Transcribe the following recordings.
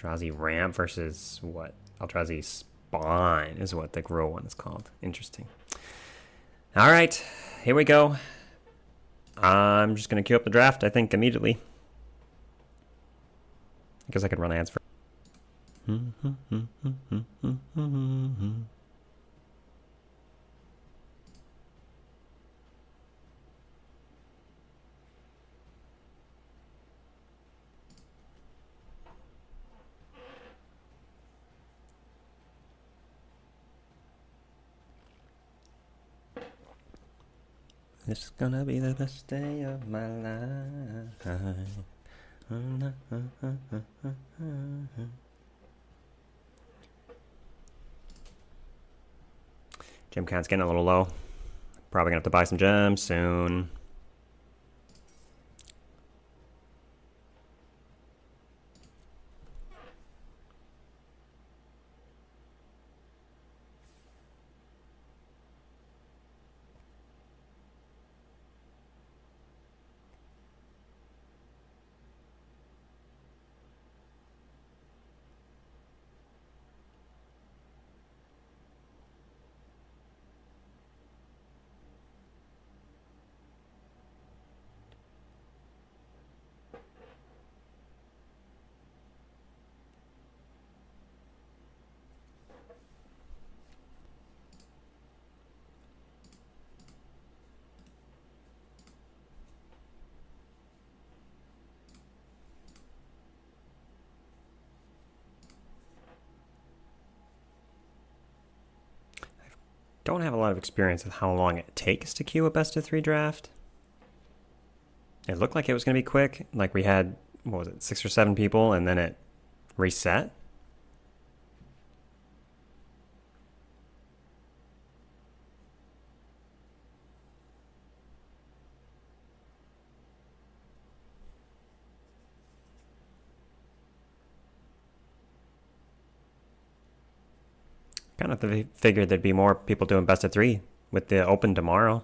Eldrazi Ramp versus what? Eldrazi Spawn is what the Grow one is called. Interesting. All right, here we go. I'm just going to queue up the draft, I think, immediately. I guess I could run ads for... This is gonna be the best day of my life. Gem count's getting a little low. Probably gonna have to buy some gems soon. Don't have a lot of experience with how long it takes to queue a best of 3 draft. It looked like it was going to be quick. Like we had, what was it, 6 or 7 people, and then it reset. Kind of figured there'd be more people doing best of 3 with the open tomorrow.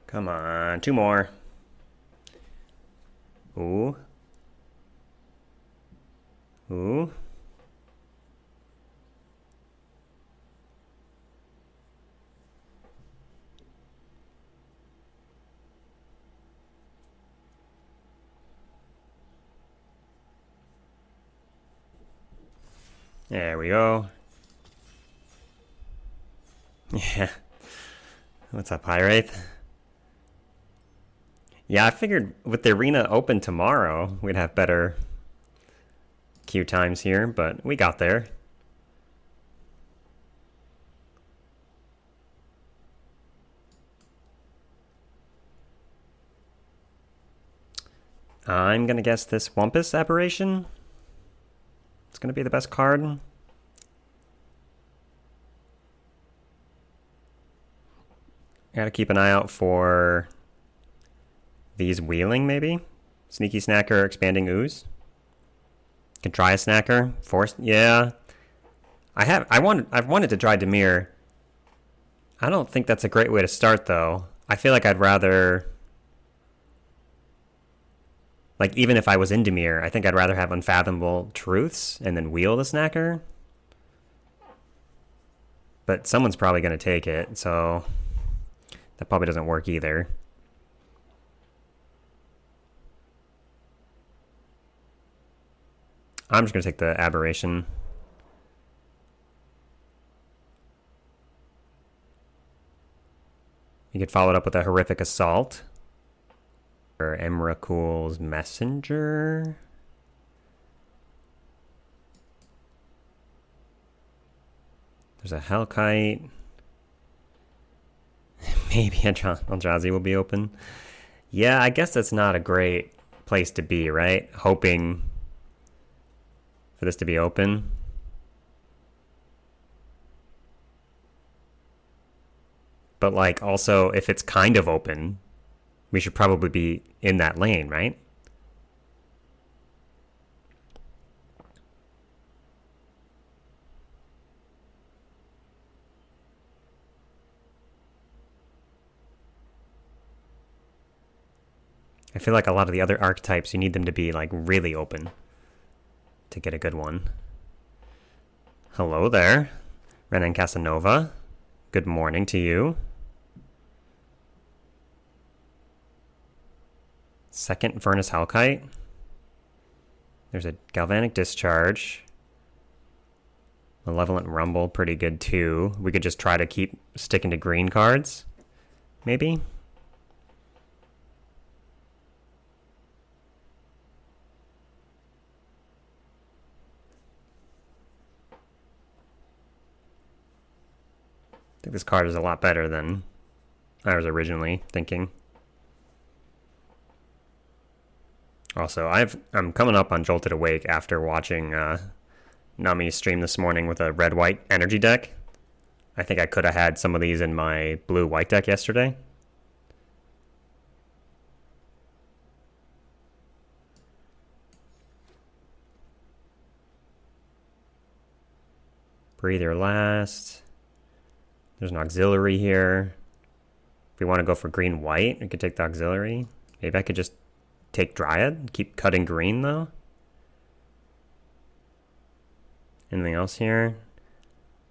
Come on, 2 more. Ooh. Ooh. There we go. Yeah. What's up, Pyrite? Yeah, I figured with the arena open tomorrow, we'd have better queue times here, but we got there. I'm gonna guess this Wumpus Aberration. It's gonna be the best card. Gotta keep an eye out for these wheeling, maybe? Sneaky Snacker, Expanding Ooze. Can try a Snacker. Force, yeah. I've wanted to try Dimir. I don't think that's a great way to start, though. I feel like I'd rather... Like, even if I was in Dimir, I think I'd rather have Unfathomable Truths and then wheel the Snacker. But someone's probably going to take it, so... That probably doesn't work either. I'm just going to take the Aberration. You could follow it up with a Horrific Assault. Or Emrakul's Messenger. There's a Hellkite. Maybe Eldrazi will be open. Yeah, I guess that's not a great place to be, right? Hoping for this to be open. But like also if it's kind of open, we should probably be in that lane, right? I feel like a lot of the other archetypes, you need them to be like really open to get a good one. Hello there, Renan Casanova. Good morning to you. Second Furnace Halkite. There's a Galvanic Discharge. Malevolent Rumble, pretty good too. We could just try to keep sticking to green cards, maybe? I think this card is a lot better than I was originally thinking. Also, I'm coming up on Jolted Awake after watching Nami stream this morning with a red-white energy deck. I think I could have had some of these in my blue-white deck yesterday. Breather last. There's an auxiliary here. If we want to go for green-white, we could take the auxiliary. Maybe I could just take Dryad, keep cutting green though. Anything else here?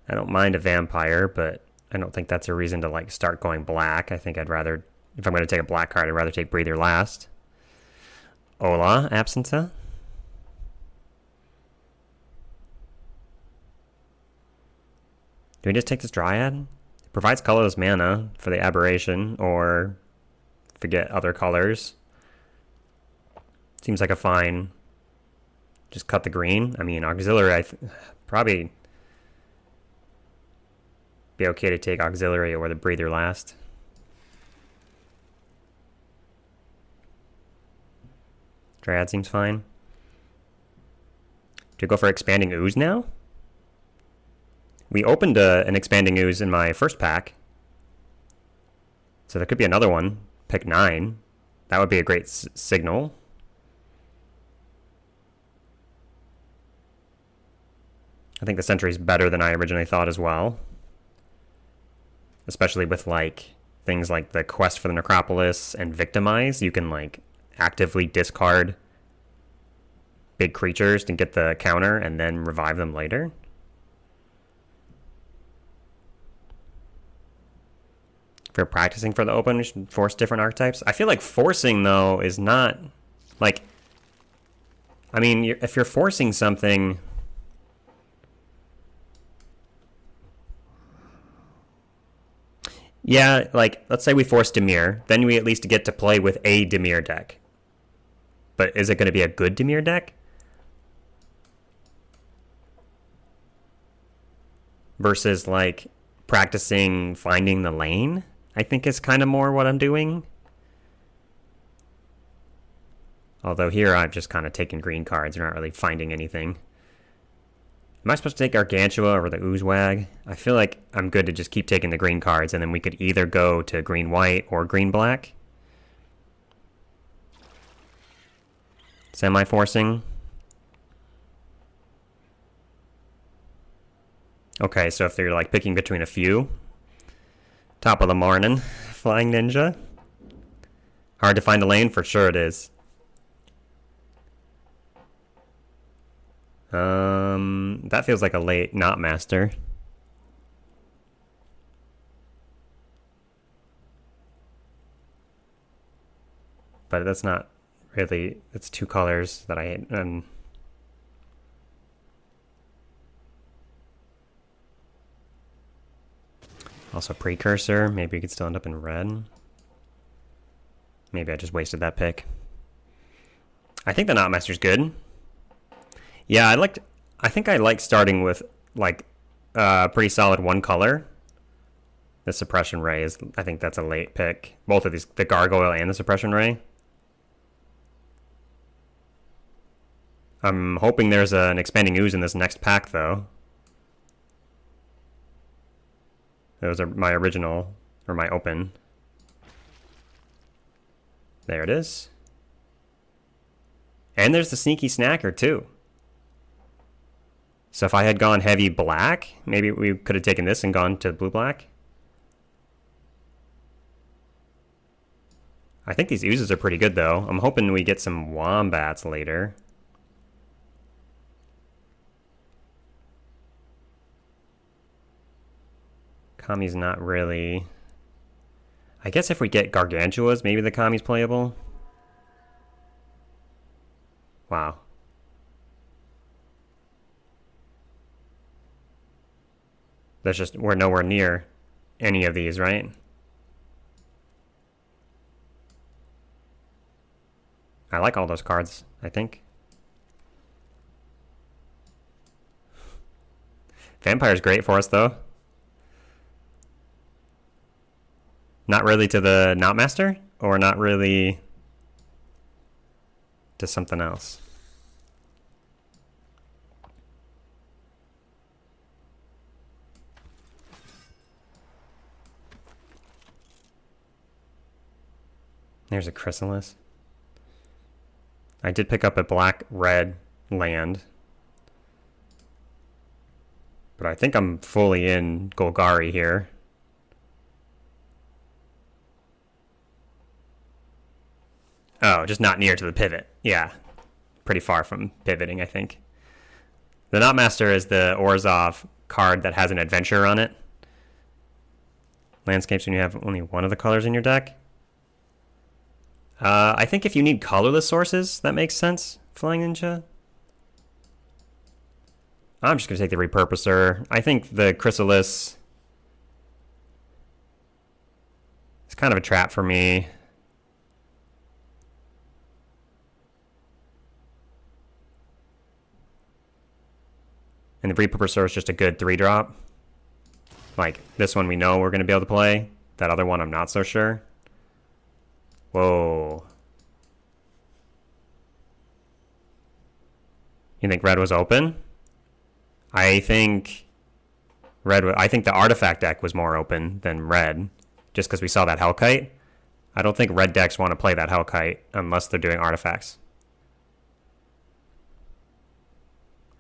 I don't mind a vampire, but I don't think that's a reason to like start going black. I think I'd rather, if I'm going to take a black card, I'd rather take Breather last. Hola, Absenta. Do we just take this Dryad? It provides colorless mana for the Aberration, or forget other colors. Seems like a fine. Just cut the green. I mean, auxiliary, probably be okay to take auxiliary or the breather last. Dryad seems fine. Do we go for expanding ooze now? We opened an expanding ooze in my first pack. So there could be another one. Pick 9. That would be a great signal. I think the Sentry's better than I originally thought as well. Especially with like things like the Quest for the Necropolis and Victimize. You can like actively discard big creatures to get the counter and then revive them later. If you're practicing for the open, you should force different archetypes. I feel like forcing, though, is not, like, I mean, if you're forcing something, yeah, like, let's say we force Dimir, then we at least get to play with a Dimir deck. But is it going to be a good Dimir deck? Versus, like, practicing finding the lane? I think is kind of more what I'm doing. Although here I'm just kind of taking green cards. We're not really finding anything. Am I supposed to take Gargantua over the Oozewag? I feel like I'm good to just keep taking the green cards, and then we could either go to green-white or green-black. Semi-forcing. Okay, so if they're like picking between a few. Top of the morning, Flying Ninja. Hard to find a lane? For sure it is. That feels like a late not master. But that's not really, it's two colors that I hate. Also Precursor, maybe we could still end up in red. Maybe I just wasted that pick. I think the Knotmaster's good. Yeah, I think I like starting with like pretty solid one color. The Suppression Ray is, I think that's a late pick. Both of these, the Gargoyle and the Suppression Ray. I'm hoping there's an Expanding Ooze in this next pack though. That was my original Or my open. There it is. And there's the Sneaky Snacker too. So if I had gone heavy black, maybe we could have taken this and gone to blue-black. I think these oozes are pretty good though. I'm hoping we get some wombats later. Kami's not really... I guess if we get Gargantuas, maybe the Kami's playable. Wow. We're nowhere near any of these, right? I like all those cards, I think. Vampire's great for us, though. Not really to the Knotmaster, or not really to something else. There's a Chrysalis. I did pick up a black-red land. But I think I'm fully in Golgari here. Oh, just not near to the pivot. Yeah. Pretty far from pivoting, I think. The Knotmaster is the Orzhov card that has an adventure on it. Landscapes when you have only one of the colors in your deck. I think if you need colorless sources, that makes sense. Flying Ninja. I'm just going to take the Repurposer. I think the Chrysalis is kind of a trap for me. And the Repurposer is just a good 3-drop. Like, this one we know we're going to be able to play. That other one I'm not so sure. Whoa. You think red was open? I think the artifact deck was more open than red, just because we saw that Hellkite. I don't think red decks want to play that Hellkite unless they're doing artifacts.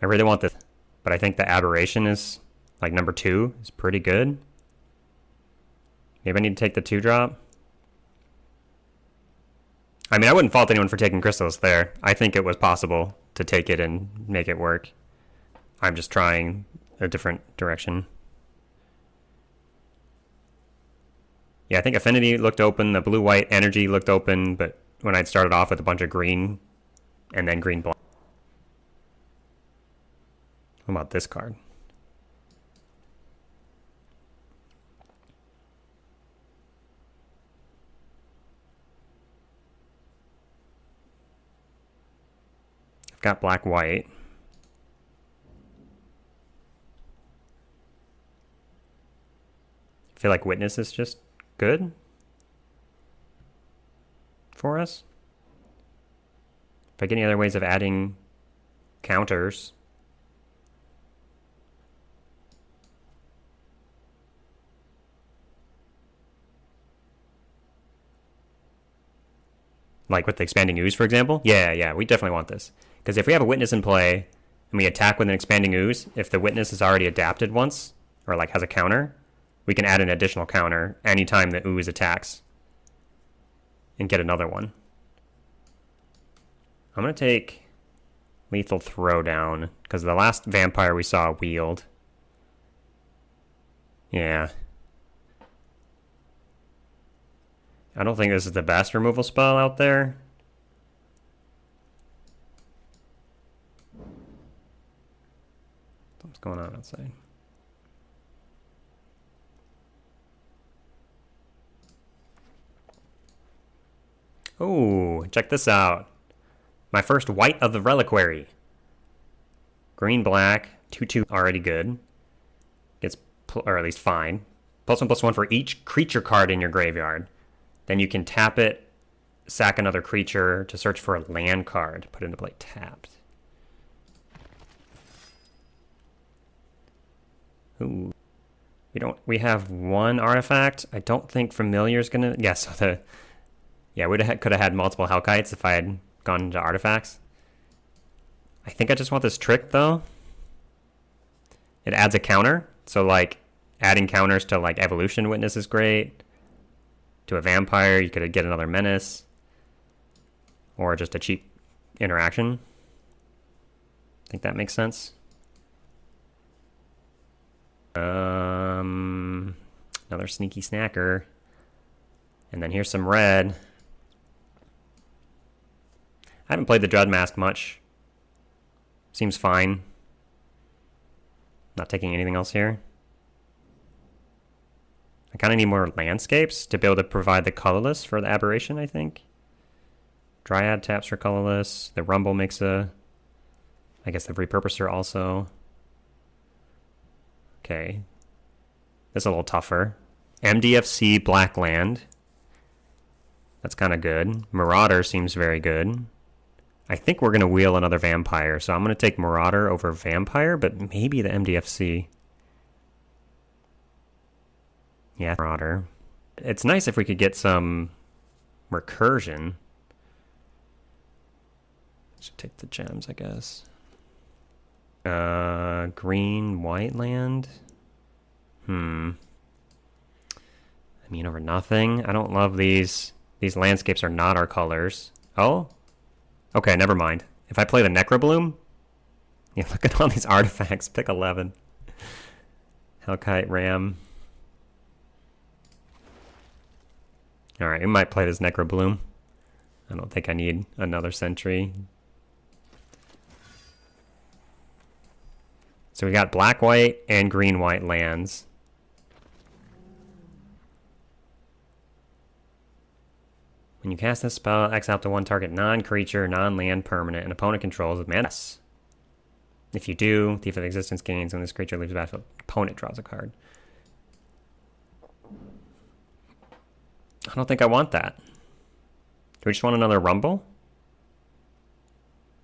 I really want this, but I think the Aberration is, like, number 2 is pretty good. Maybe I need to take the 2-drop. I mean, I wouldn't fault anyone for taking Chrysalis there. I think it was possible to take it and make it work. I'm just trying a different direction. Yeah, I think Affinity looked open, the blue-white energy looked open, but when I'd started off with a bunch of green and then green-black. What about this card? I've got black-white. I feel like Witness is just good for us. If I get any other ways of adding counters. Like with the Expanding Ooze, for example. Yeah, we definitely want this. Because if we have a Witness in play, and we attack with an Expanding Ooze, if the Witness is already adapted once, or like has a counter, we can add an additional counter anytime the Ooze attacks. And get another one. I'm going to take Lethal Throwdown, because the last Vampire we saw wield. Yeah. I don't think this is the best removal spell out there. What's going on outside? Oh, check this out. My first white of the Reliquary. Green-black, 2/2, already good. Gets, or at least fine. +1/+1 for each creature card in your graveyard. Then you can tap it, sack another creature to search for a land card. Put it into play tapped. Ooh. We have one artifact. I don't think Familiar's gonna. Yeah, so could have had multiple Hellkites if I had gone into artifacts. I think I just want this trick though. It adds a counter, so like adding counters to like Evolution Witness is great. To a vampire, you could get another menace, or just a cheap interaction. I think that makes sense. Another sneaky snacker. And then here's some red. I haven't played the Dread Mask much. Seems fine. Not taking anything else here. I kind of need more landscapes to be able to provide the colorless for the aberration, I think. Dryad taps for colorless. The Rumble makes a... I guess the Repurposer also. Okay. This is a little tougher. MDFC Black Land. That's kind of good. Marauder seems very good. I think we're going to wheel another Vampire, so I'm going to take Marauder over Vampire, but maybe the MDFC. Yeah, Marauder. It's nice if we could get some recursion. Should take the gems, I guess. Green, white land. I mean, over nothing. I don't love these. These landscapes are not our colors. Oh? Okay, never mind. If I play the Necrobloom... Yeah, look at all these artifacts. Pick 11. Hellkite, Ram. Alright, we might play this Necrobloom. I don't think I need another Sentry. So we got black-white and green-white lands. When you cast this spell, X out to one target non-creature, non-land permanent, and opponent controls with mana. If you do, Thief of Existence gains. When this creature leaves the battlefield, opponent draws a card. I don't think I want that. Do we just want another Rumble?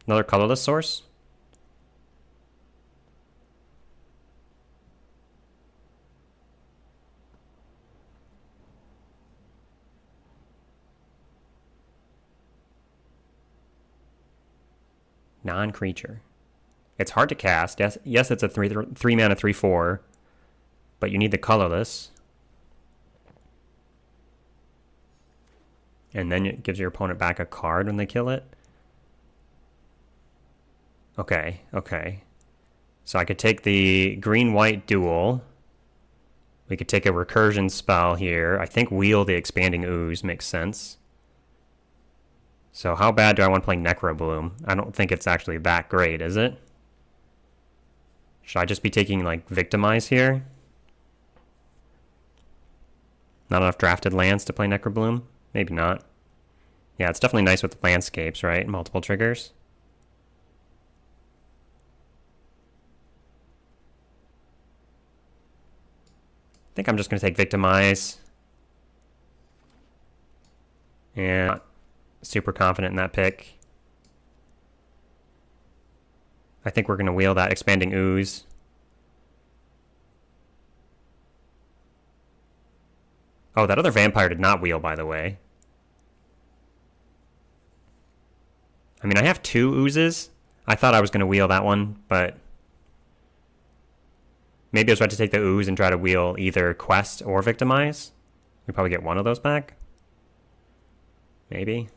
Another colorless source? Non-creature. It's hard to cast. Yes, it's a 3 mana 3/4, but you need the colorless. And then it gives your opponent back a card when they kill it. Okay, okay. So I could take the green-white duel. We could take a recursion spell here. I think wheel the Expanding Ooze makes sense. So how bad do I want to play Necrobloom? I don't think it's actually that great, is it? Should I just be taking, like, Victimize here? Not enough drafted lands to play Necrobloom? Maybe not. Yeah, it's definitely nice with landscapes, right? Multiple triggers. I think I'm just going to take Victimize. And super confident in that pick. I think we're going to wheel that Expanding Ooze. Oh, that other vampire did not wheel, by the way. I mean, I have 2 oozes. I thought I was going to wheel that one, but maybe I was about to take the ooze and try to wheel either Quest or Victimize. We probably get one of those back. Maybe.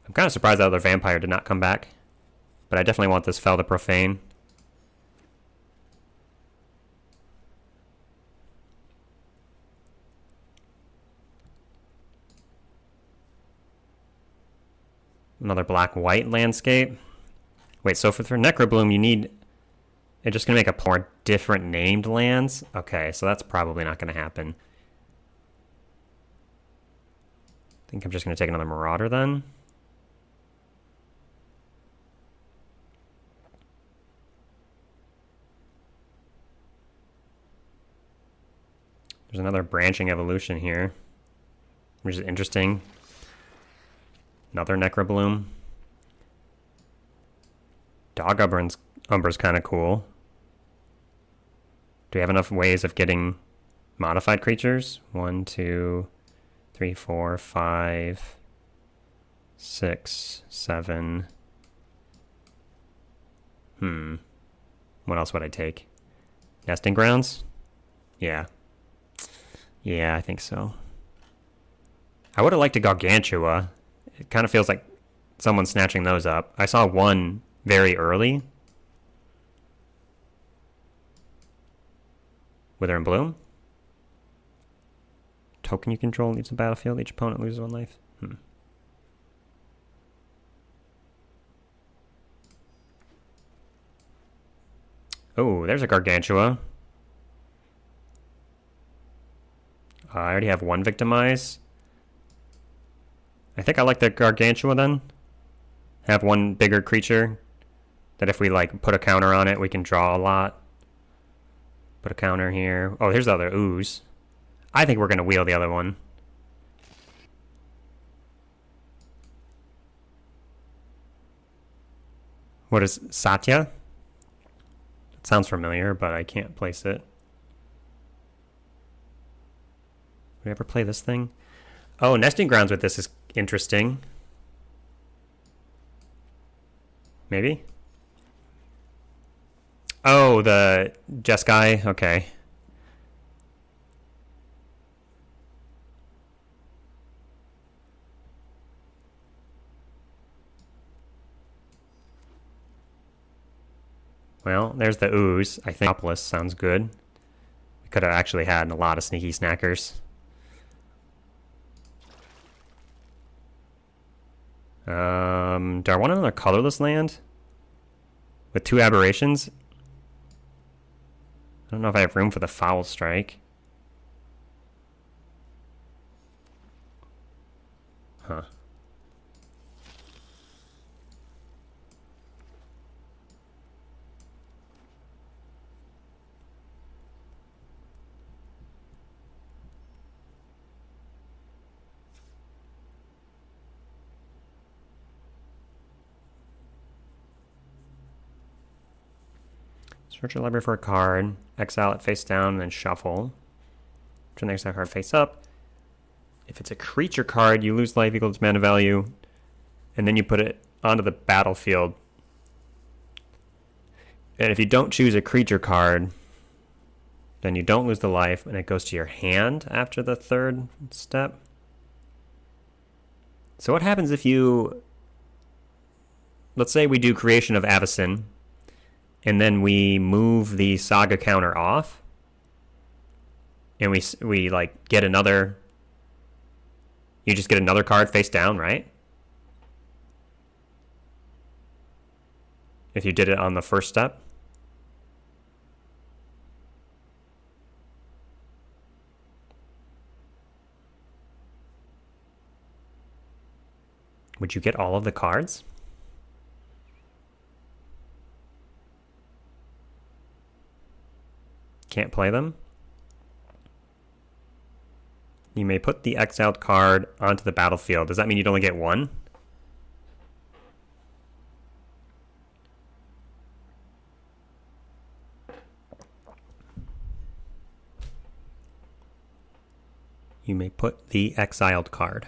I'm kind of surprised that other vampire did not come back, but I definitely want this Fel the Profane. Another black-white landscape. Wait, so for Necrobloom, you need... It's just going to make a more different named lands? Okay, so that's probably not going to happen. I think I'm just going to take another Marauder then. There's another Branching Evolution here, which is interesting. Another Necrobloom. Dog Umber's kind of cool. Do we have enough ways of getting modified creatures? 1, 2, 3, 4, 5, 6, 7. What else would I take? Nesting grounds? Yeah. Yeah, I think so. I would have liked a Gargantua. It kind of feels like someone's snatching those up. I saw one very early. Wither and Bloom. Token you control leaves the battlefield. Each opponent loses 1 life. Oh, there's a Gargantua. I already have 1 Victimize. I think I like the Gargantua then. Have 1 bigger creature that if we like put a counter on it, we can draw a lot. Put a counter here. Oh, here's the other ooze. I think we're going to wheel the other one. What is Satya? It sounds familiar, but I can't place it. Would we ever play this thing? Oh, Nesting Grounds with this is interesting. Maybe? Oh, the Jeskai? Okay. Well, there's the ooze. I think Metropolis sounds good. We could have actually had a lot of sneaky snackers. Do I want another colorless land? With 2 aberrations? I don't know if I have room for the Foul Strike. Huh. Search your library for a card, exile it face down, and then shuffle. Turn the exile card face up. If it's a creature card, you lose life equal to mana value, and then you put it onto the battlefield. And if you don't choose a creature card, then you don't lose the life, and it goes to your hand after the 3rd step. So what happens if you... Let's say we do Creation of Avacyn, and then we move the Saga counter off, and we like get another... You just get another card face down, right? If you did it on the 1st step. Would you get all of the cards? Can't play them? You may put the exiled card onto the battlefield. Does that mean you'd only get 1? You may put the exiled card.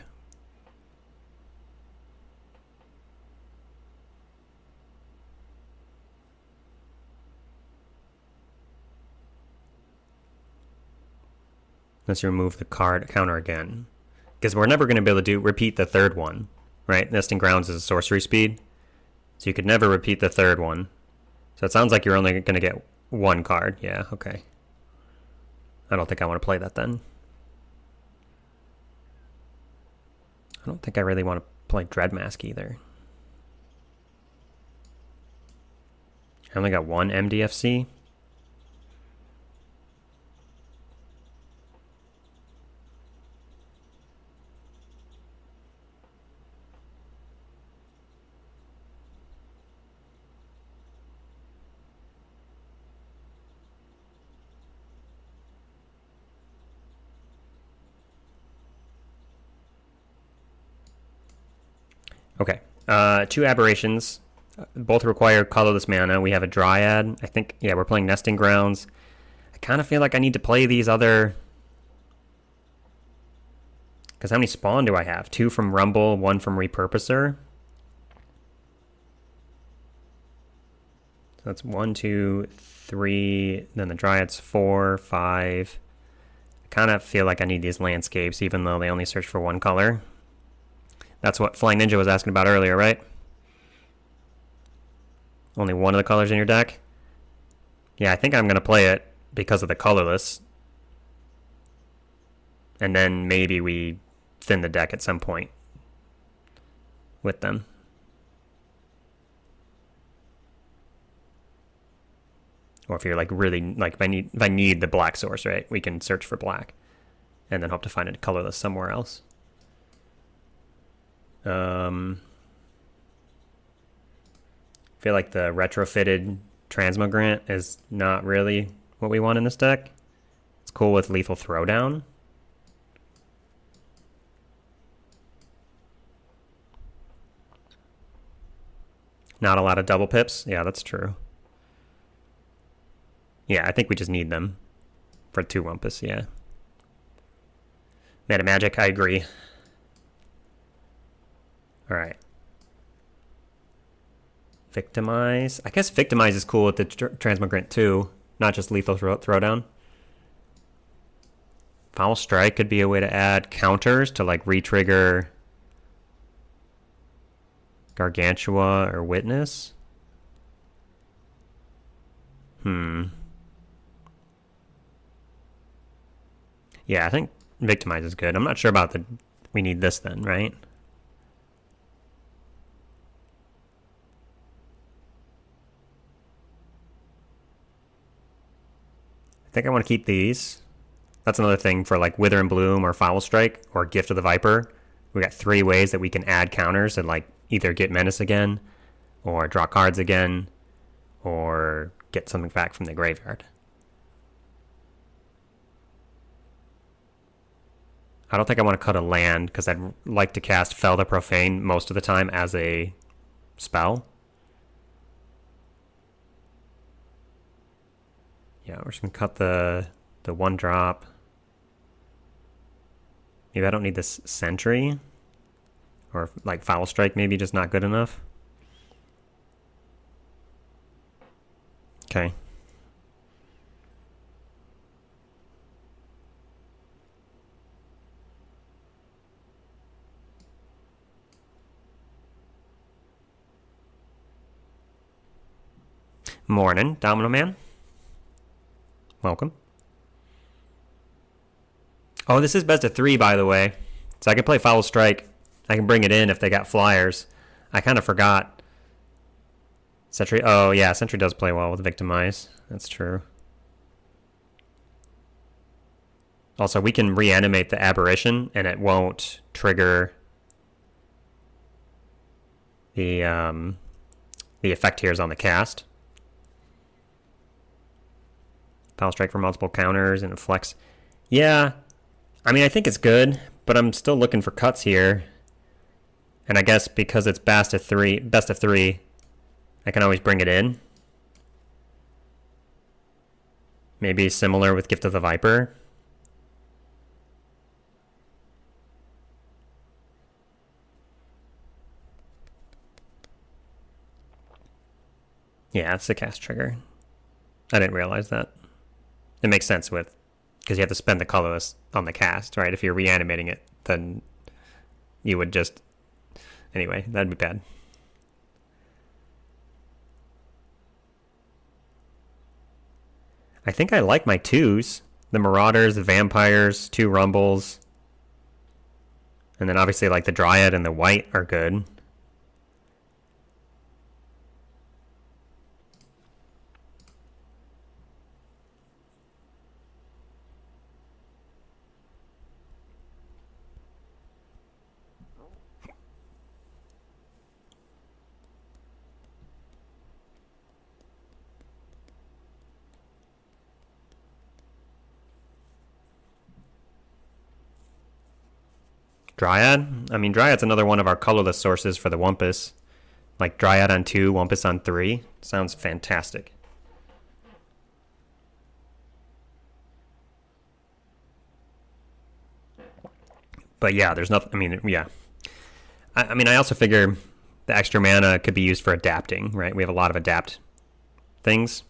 Unless you remove the card counter again. Because we're never going to be able to repeat the 3rd one, right? Nesting Grounds is a sorcery speed. So you could never repeat the 3rd one. So it sounds like you're only going to get 1 card. Yeah, okay. I don't think I want to play that then. I don't think I really want to play Dreadmask either. I only got 1 MDFC. Okay, 2 aberrations. Both require colorless mana. We have a Dryad. I think, yeah, we're playing Nesting Grounds. kind of feel like I need to play these other... Because how many spawn do I have? 2 from Rumble, 1 from Repurposer. So that's 1, 2, 3. Then the Dryad's 4, 5. I kind of feel like I need these landscapes, even though they only search for 1 color. That's what Flying Ninja was asking about earlier, right? Only 1 of the colors in your deck? Yeah, I think I'm going to play it because of the colorless. And then maybe we thin the deck at some point with them. Or if you're like really, like if I need the black source, right? We can search for black and then hope to find a colorless somewhere else. I feel like the retrofitted Transmogrant is not really what we want in this deck. It's cool with Lethal Throwdown. Not a lot of double pips. Yeah, that's true. Yeah, I think we just need them for 2 Wumpus, yeah. Meta Magic, I agree. Alright. Victimize. I guess Victimize is cool with the Transmogrant too, not just Lethal Throwdown. Foul Strike could be a way to add counters to like re-trigger Gargantua or Witness. Yeah, I think Victimize is good. I'm not sure about the... We need this then, right? I think I want to keep these. That's another thing for like Wither and Bloom or Foul Strike or Gift of the Viper. We got 3 ways that we can add counters and like either get Menace again or draw cards again or get something back from the graveyard. I don't think I want to cut a land because I'd like to cast Fel the Profane most of the time as a spell. Yeah, we're just going to cut the 1-drop. Maybe I don't need this Sentry. Or like Foul Strike maybe just not good enough. Okay. Morning, Domino Man. Welcome. Oh, this is best of 3, by the way. So I can play Foul Strike. I can bring it in if they got flyers. I kind of forgot. Sentry. Oh, yeah, Sentry does play well with Victimize. That's true. Also, we can reanimate the Aberration, and it won't trigger the effect here is on the cast. Foul Strike for multiple counters and it flex. Yeah, I mean, I think it's good, but I'm still looking for cuts here. And I guess because it's best of three, I can always bring it in. Maybe similar with Gift of the Viper. Yeah, it's the cast trigger. I didn't realize that. It makes sense with, because you have to spend the colorless on the cast, right? If you're reanimating it, then you would just... Anyway, that'd be bad. I think I like my 2s. The Marauders, the Vampires, 2 Rumbles. And then obviously like the Dryad and the White are good. Dryad? I mean, Dryad's another one of our colorless sources for the Wumpus. Like Dryad on 2, Wumpus on 3. Sounds fantastic. But yeah, there's nothing. I mean, yeah. I mean, I also figure the extra mana could be used for adapting, right? We have a lot of adapt things.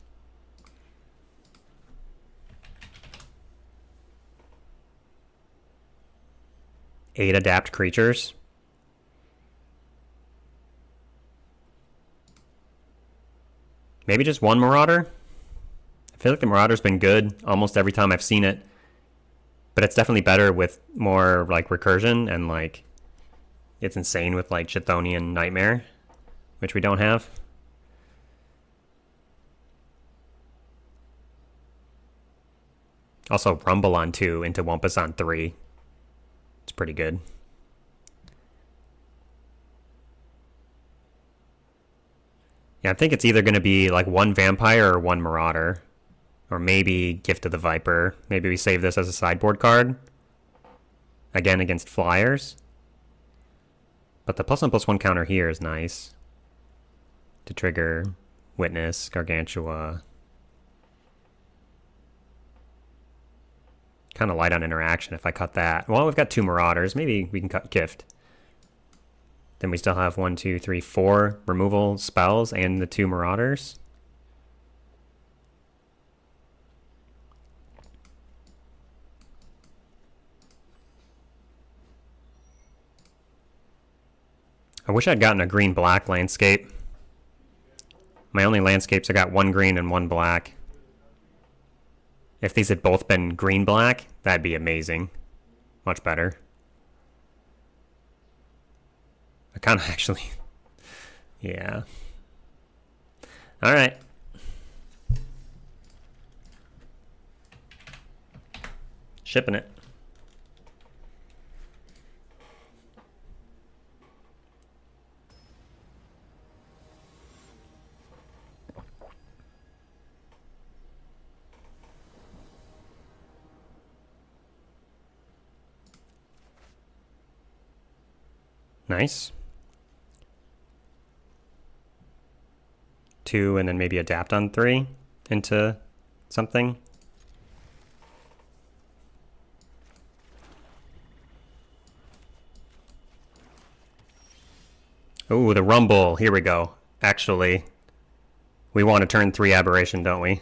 Eight adapt creatures. Maybe just one Marauder? I feel like the Marauder's been good almost every time I've seen it. But it's definitely better with more, like, recursion, and, like, it's insane with, like, Chthonian Nightmare, which we don't have. Also, Rumble on 2 into Wumpus on 3. It's pretty good. Yeah, I think it's either going to be, like, one Vampire or one Marauder. Or maybe Gift of the Viper. Maybe we save this as a sideboard card. Again, against Flyers. But the +1/+1 counter here is nice. To trigger Witness, Gargantua. Kind of light on interaction if I cut that. Well, we've got two Marauders. Maybe we can cut Gift. Then we still have 1, 2, 3, 4 removal spells and the two Marauders. I wish I'd gotten a green-black landscape. My only landscapes, I got one green and one black. If these had both been green-black, that'd be amazing. Much better. I kind of actually... yeah. Alright. Shipping it. Nice. 2 and then maybe adapt on 3 into something. Oh, the Rumble. Here we go. Actually, we want to turn 3 Aberration, don't we?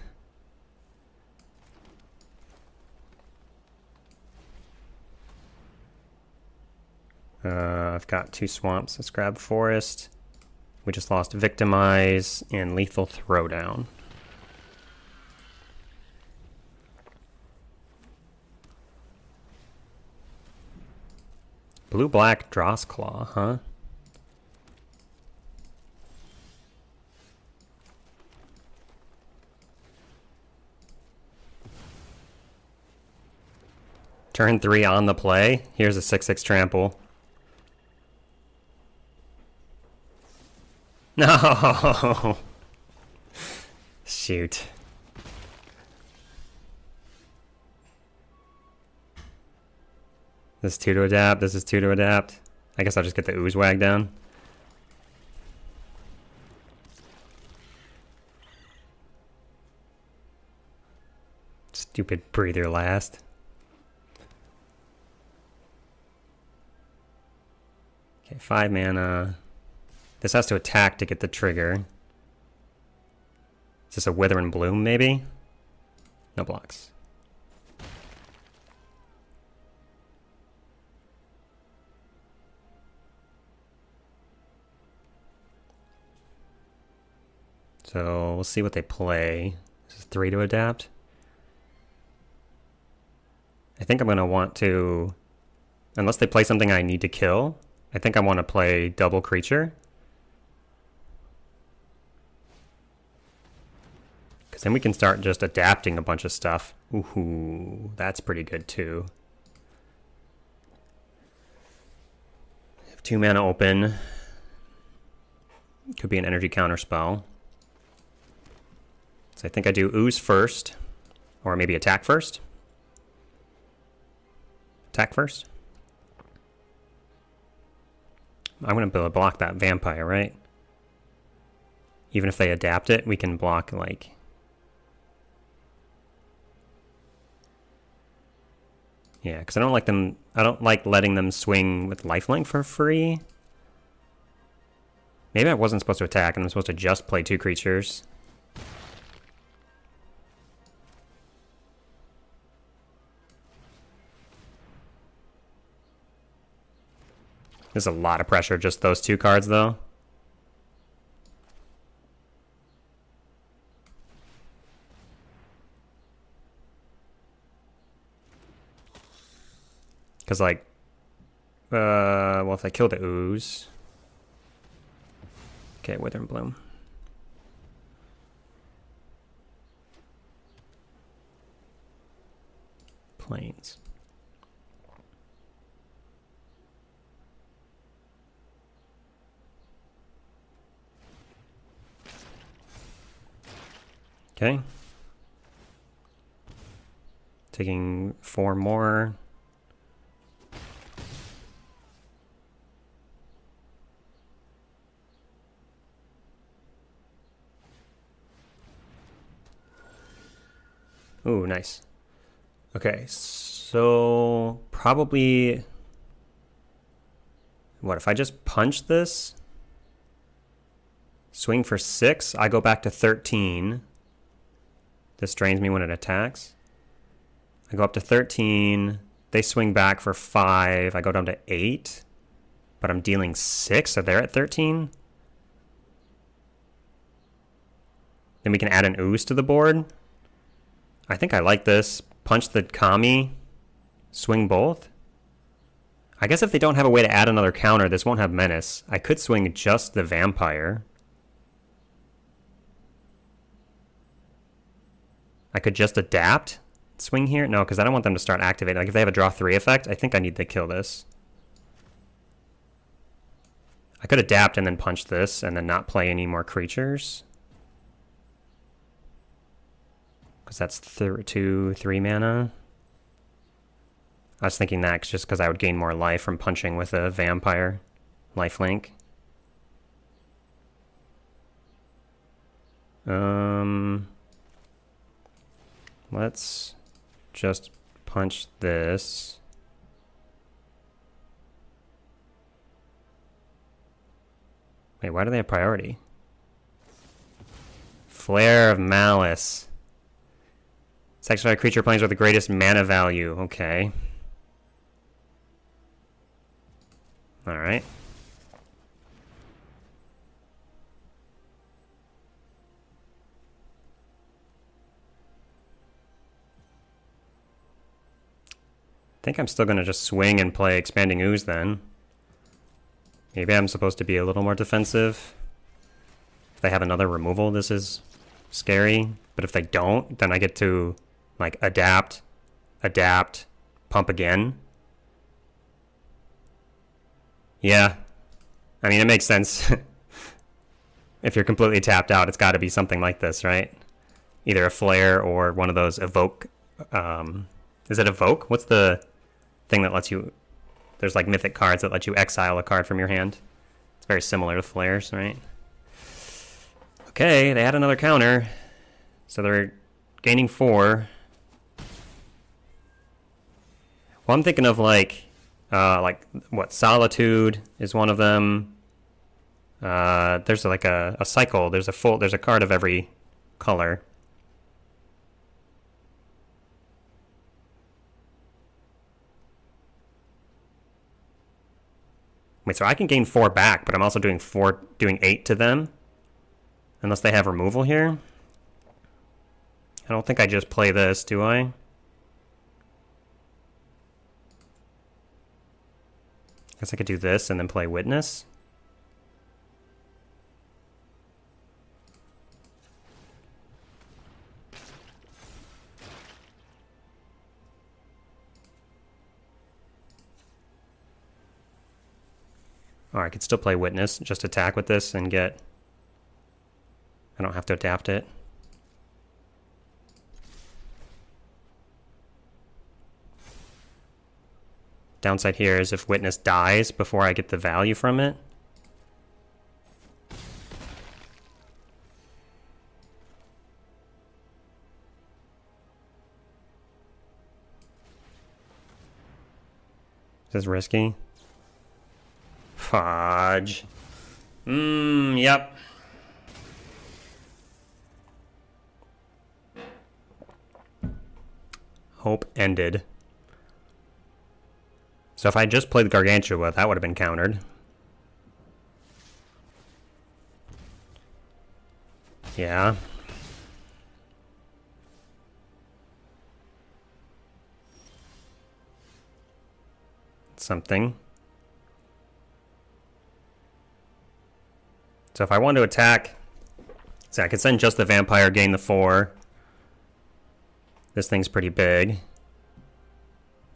I've got 2 Swamps. Let's grab Forest. We just lost Victimize and Lethal Throwdown. Blue-black Drossclaw, huh? Turn 3 on the play. Here's a 6/6 trample. No! Shoot. This is 2 to adapt. This is 2 to adapt. I guess I'll just get the Oozewag down. Stupid breather last. Okay, 5 mana. This has to attack to get the trigger. Is this a Wither and Bloom, maybe? No blocks. So we'll see what they play. This is 3 to adapt. I think I'm going to want to, unless they play something I need to kill, I think I want to play double creature. Because then we can start just adapting a bunch of stuff. Ooh, that's pretty good too. Have 2 mana open. Could be an energy counter spell. So I think I do Ooze first. Or maybe attack first. Attack first. I'm going to block that Vampire, right? Even if they adapt it, we can block, like... Yeah, because I don't like them. I don't like letting them swing with lifelink for free. Maybe I wasn't supposed to attack, and I'm supposed to just play 2 creatures. There's a lot of pressure, just those 2 cards, though. Because, like, well, if I kill the ooze. Okay, Wither and Bloom. Plains. Okay. Taking 4 more. Ooh, nice. Okay, so probably... What, if I just punch this? Swing for 6, I go back to 13. This drains me when it attacks. I go up to 13. They swing back for 5. I go down to 8. But I'm dealing 6, so they're at 13. Then we can add an ooze to the board. I think I like this. Punch the Kami. Swing both. I guess if they don't have a way to add another counter, this won't have Menace. I could swing just the Vampire. I could just adapt. Swing here? No, because I don't want them to start activating. Like, if they have a draw 3 effect, I think I need to kill this. I could adapt and then punch this and then not play any more creatures. Because that's 2, 3 mana. I was thinking that just because I would gain more life from punching with a Vampire lifelink. Let's just punch this. Wait, why do they have priority? Flare of Malice. Sacrifice creature planes with the greatest mana value. Okay. Alright. I think I'm still going to just swing and play Expanding Ooze then. Maybe I'm supposed to be a little more defensive. If they have another removal, this is scary. But if they don't, then I get to, like, adapt, pump again. Yeah. I mean, it makes sense. If you're completely tapped out, it's got to be something like this, right? Either a Flare or one of those Evoke. Is it Evoke? What's the thing that lets you... There's like mythic cards that let you exile a card from your hand. It's very similar to Flares, right? Okay, they had another counter. So they're gaining 4. Well, I'm thinking of like what, Solitude is one of them. There's like a cycle. There's a card of every color. Wait, so I can gain 4 back, but I'm also doing 8 to them? Unless they have removal here? I don't think I just play this, do I? Guess I could do this and then play Witness. Or I could still play Witness, just attack with this and get... I don't have to adapt it. Downside here is if Witness dies before I get the value from it. Is this risky? Fudge. Yep. Hope ended. So if I just played the Gargantua, that would have been countered. Yeah. Something. So if I want to attack, so I could send just the vampire, gain the 4. This thing's pretty big.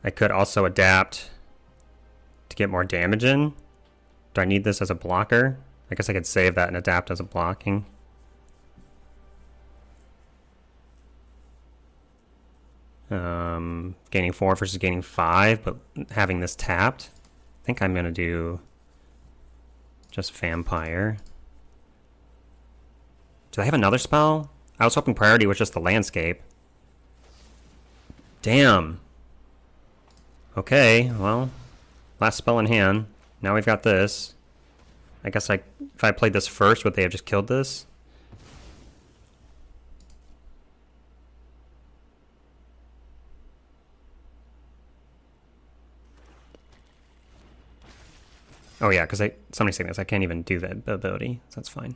I could also adapt to get more damage in. Do I need this as a blocker? I guess I could save that and adapt as a blocking. Gaining 4 versus gaining 5, but having this tapped. I think I'm going to do just vampire. Do they have another spell? I was hoping priority was just the landscape. Damn. Okay, well, last spell in hand. Now we've got this. I guess if I played this first, would they have just killed this? Oh yeah, because somebody's saying this. I can't even do that ability, so that's fine.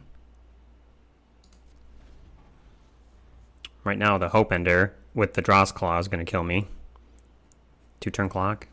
Right now, the Hope Ender with the Dross Claw is going to kill me. 2-turn clock.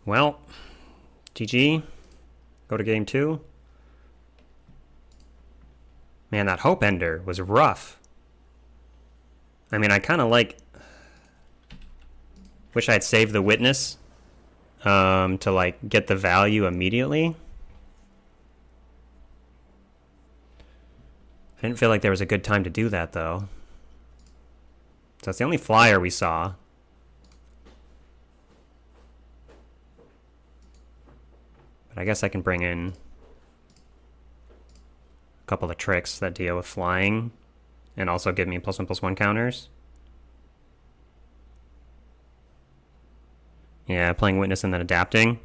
Well, GG. Go to game 2. Man, that Hope Ender was rough. I mean, I kind of wish I had saved the Witness to get the value immediately. I didn't feel like there was a good time to do that, though. So that's the only flyer we saw. But I guess I can bring in a couple of tricks that deal with flying and also give me +1/+1 counters. Yeah, playing Witness and then adapting.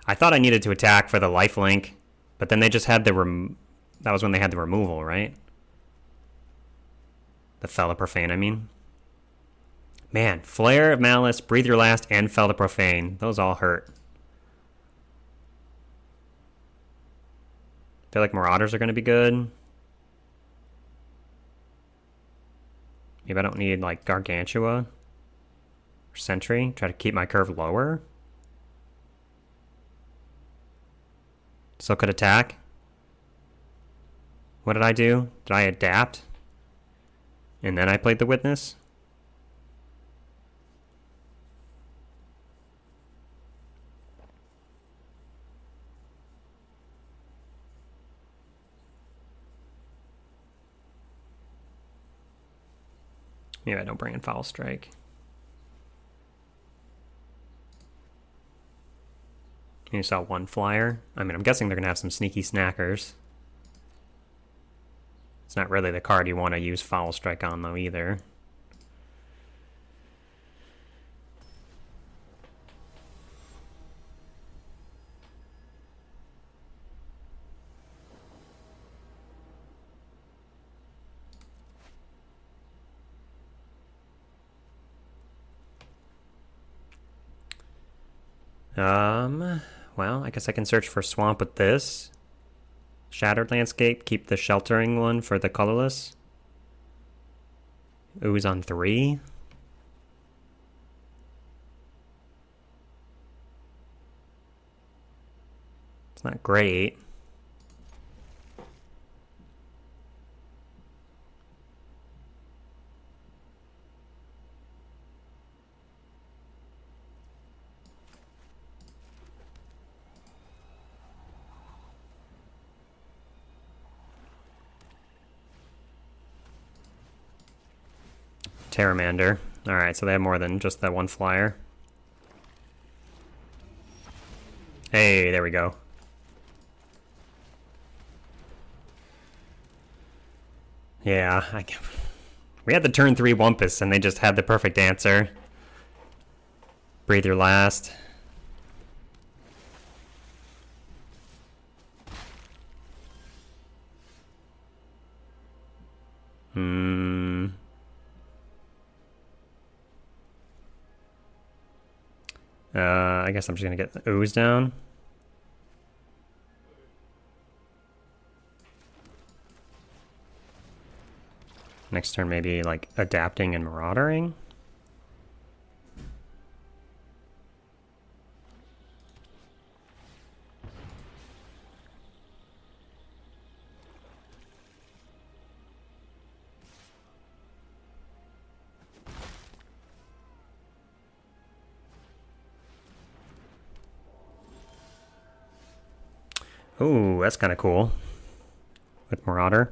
I thought I needed to attack for the lifelink, but then they just had that was when they had the removal, right? The Fel Profane, I mean. Man, Flare of Malice, Breathe Your Last, and Fel Profane. Those all hurt. I feel like Marauders are going to be good. Maybe I don't need Gargantua or Sentry. Try to keep my curve lower. Still could attack. What did I do? Did I adapt? And then I played the Witness? Maybe I don't bring in Foul Strike. You saw one flyer. I mean, I'm guessing they're going to have some sneaky snackers. It's not really the card you want to use Foul Strike on, though, either. Well, I guess I can search for Swamp with this. Shattered Landscape, keep the Sheltering one for the colorless. Ooze on 3. It's not great. Terramander. Alright, so they have more than just that one flyer. Hey, there we go. Yeah, we had the turn 3 Wumpus and they just had the perfect answer. Breathe your last. I guess I'm just gonna get the ooze down. Next turn maybe like adapting and maraudering. Ooh, that's kind of cool. With Marauder.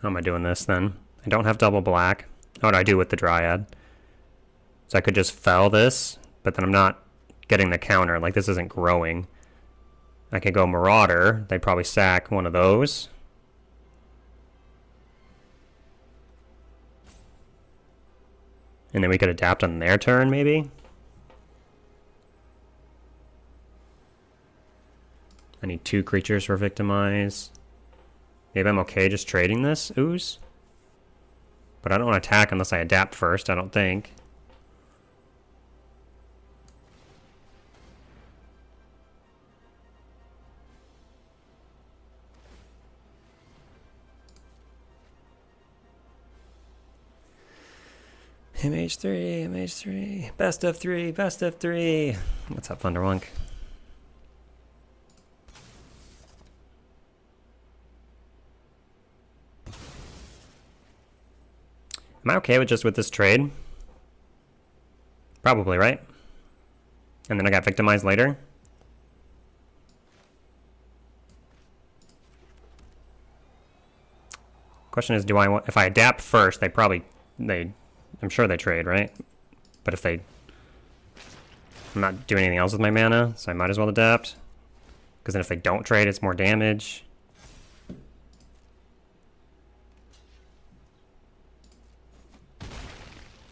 How am I doing this then? I don't have double black. What do I do with the Dryad? So I could just fell this, but then I'm not getting the counter. Like, this isn't growing. I could go Marauder. They'd probably sack one of those. And then we could adapt on their turn, maybe? I need 2 creatures for Victimize. Maybe I'm okay just trading this ooze? But I don't want to attack unless I adapt first, I don't think. MH3, MH3, best of 3, best of 3. What's up, Thunderwunk? Am I okay with this trade? Probably, right? And then I got victimized later. Question is, do I want, if I adapt first, I'm sure they trade, right? But if I'm not doing anything else with my mana, so I might as well adapt. Because then if they don't trade, it's more damage.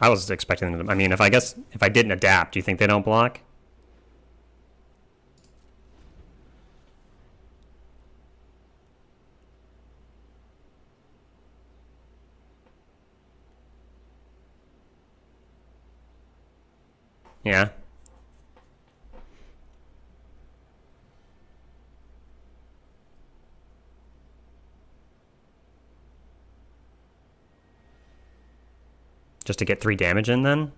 I was expecting them to, I mean, if I didn't adapt, do you think they don't block? Yeah. Just to get 3 damage in then?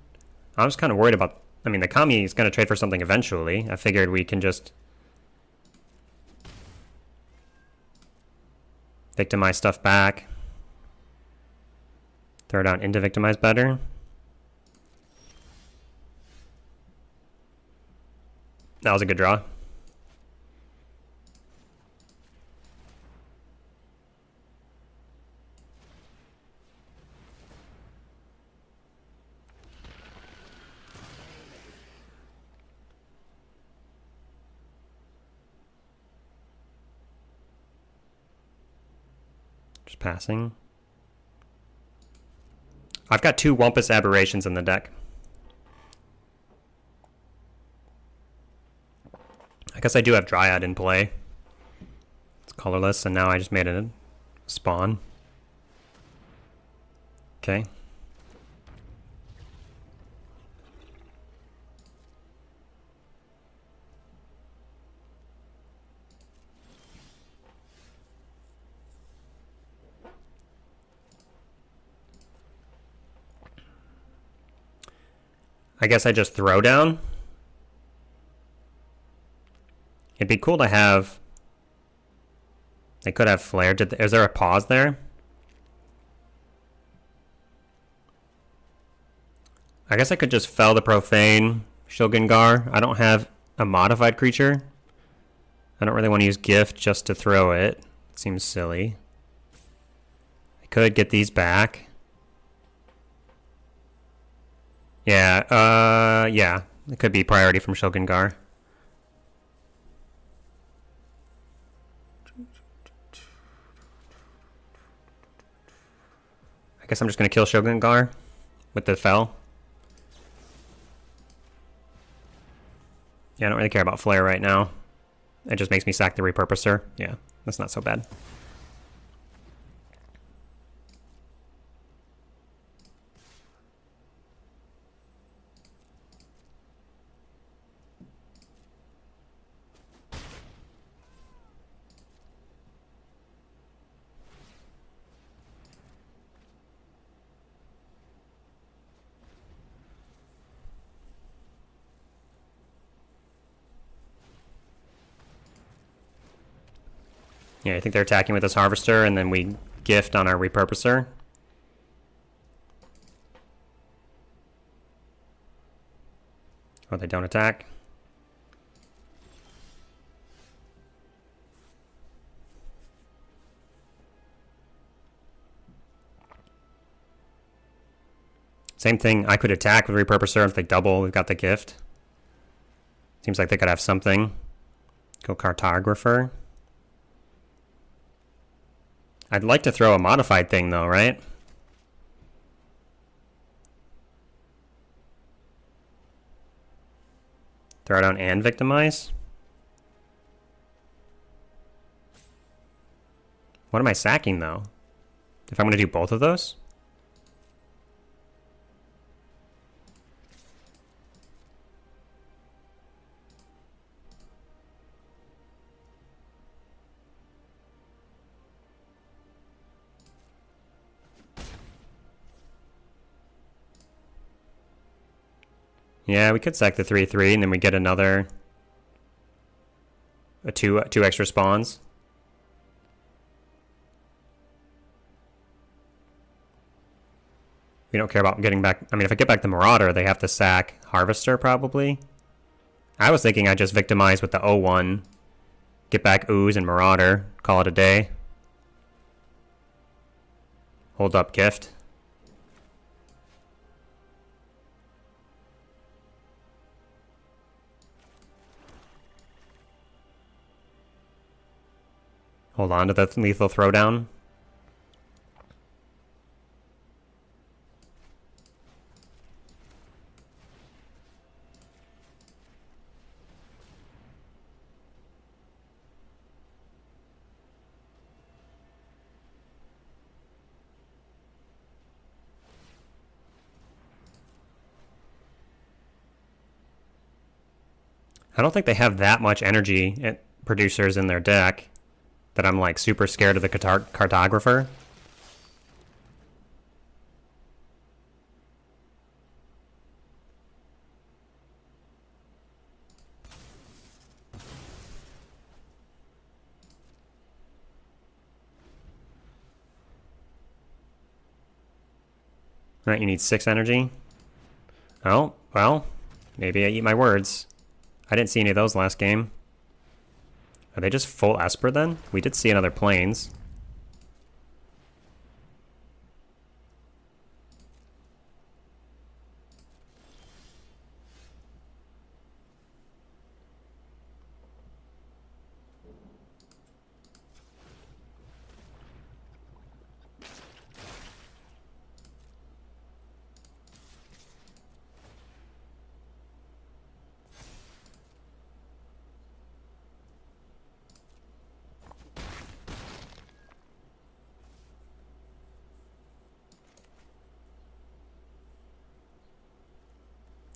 I was kind of worried about, I mean, the Kami is going to trade for something eventually. I figured we can just victimize stuff back. Throw down into victimize better. That was a good draw. Just passing. I've got 2 Wumpus Aberrations in the deck. I guess I do have Dryad in play. It's colorless, and now I just made a spawn. Okay. I guess I just throw down. It'd be cool to have... They could have Flare. Is there a pause there? I guess I could just fell the Profane Shogungar. I don't have a modified creature. I don't really want to use gift just to throw it. It seems silly. I could get these back. Yeah, it could be priority from Shogungar. I guess I'm just gonna kill Shogungar with the Fel. Yeah, I don't really care about Flare right now. It just makes me sack the Repurposer. Yeah, that's not so bad. Yeah, I think they're attacking with this Harvester, and then we gift on our Repurposer. Oh, they don't attack. Same thing, I could attack with Repurposer if they double. We've got the gift. Seems like they could have something. Go Cartographer. I'd like to throw a modified thing though, right? Throw down and victimize. What am I sacking though? If I'm going to do both of those? Yeah, we could sack the 3/3 and then we get another two extra spawns. We don't care about getting back. I mean, if I get back the Marauder, they have to sack Harvester probably. I was thinking I'd just victimize with the 0/1, get back Ooze and Marauder, call it a day. Hold up gift. Hold on to the lethal throwdown. I don't think they have that much energy producers in their deck that I'm like super scared of the Cartographer. Right, you need 6 energy. Oh, well, maybe I eat my words. I didn't see any of those last game. Are they just full Esper then? We did see another Plains.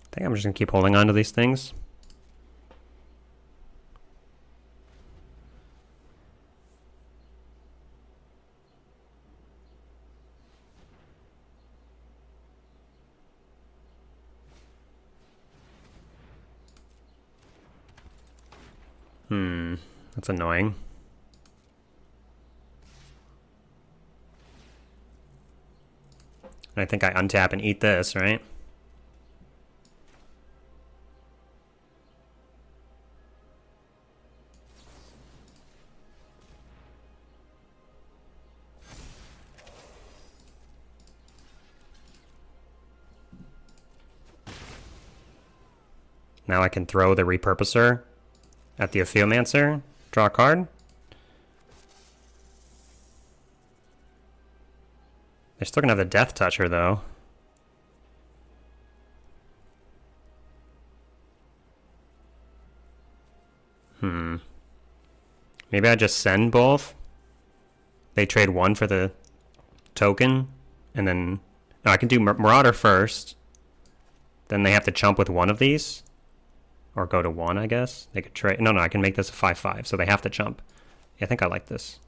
I think I'm just going to keep holding on to these things. That's annoying. And I think I untap and eat this, right? Now I can throw the Repurposer at the Ophiomancer, draw a card. They're still gonna have the Death Toucher though. Maybe I just send both. They trade one for the token, and then... No, I can do Marauder first. Then they have to chump with one of these. Or go to one, I guess. They could trade... No, I can make this a 5/5, so they have to chump. Yeah, I think I like this.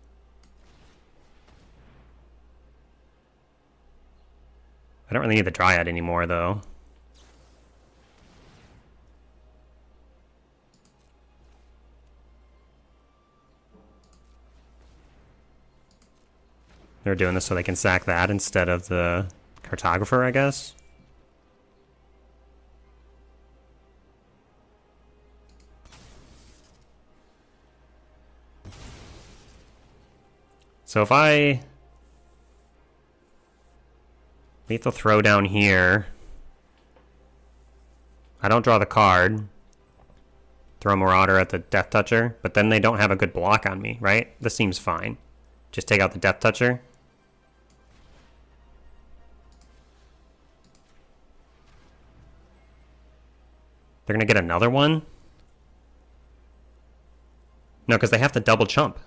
I don't really need the Dryad anymore, though. They're doing this so they can sack that instead of the Cartographer, I guess. So if I lethal throw down here, I don't draw the card. Throw Marauder at the Death Toucher, but then they don't have a good block on me, right? This seems fine. Just take out the Death Toucher. They're gonna get another one? No, because they have to double chump.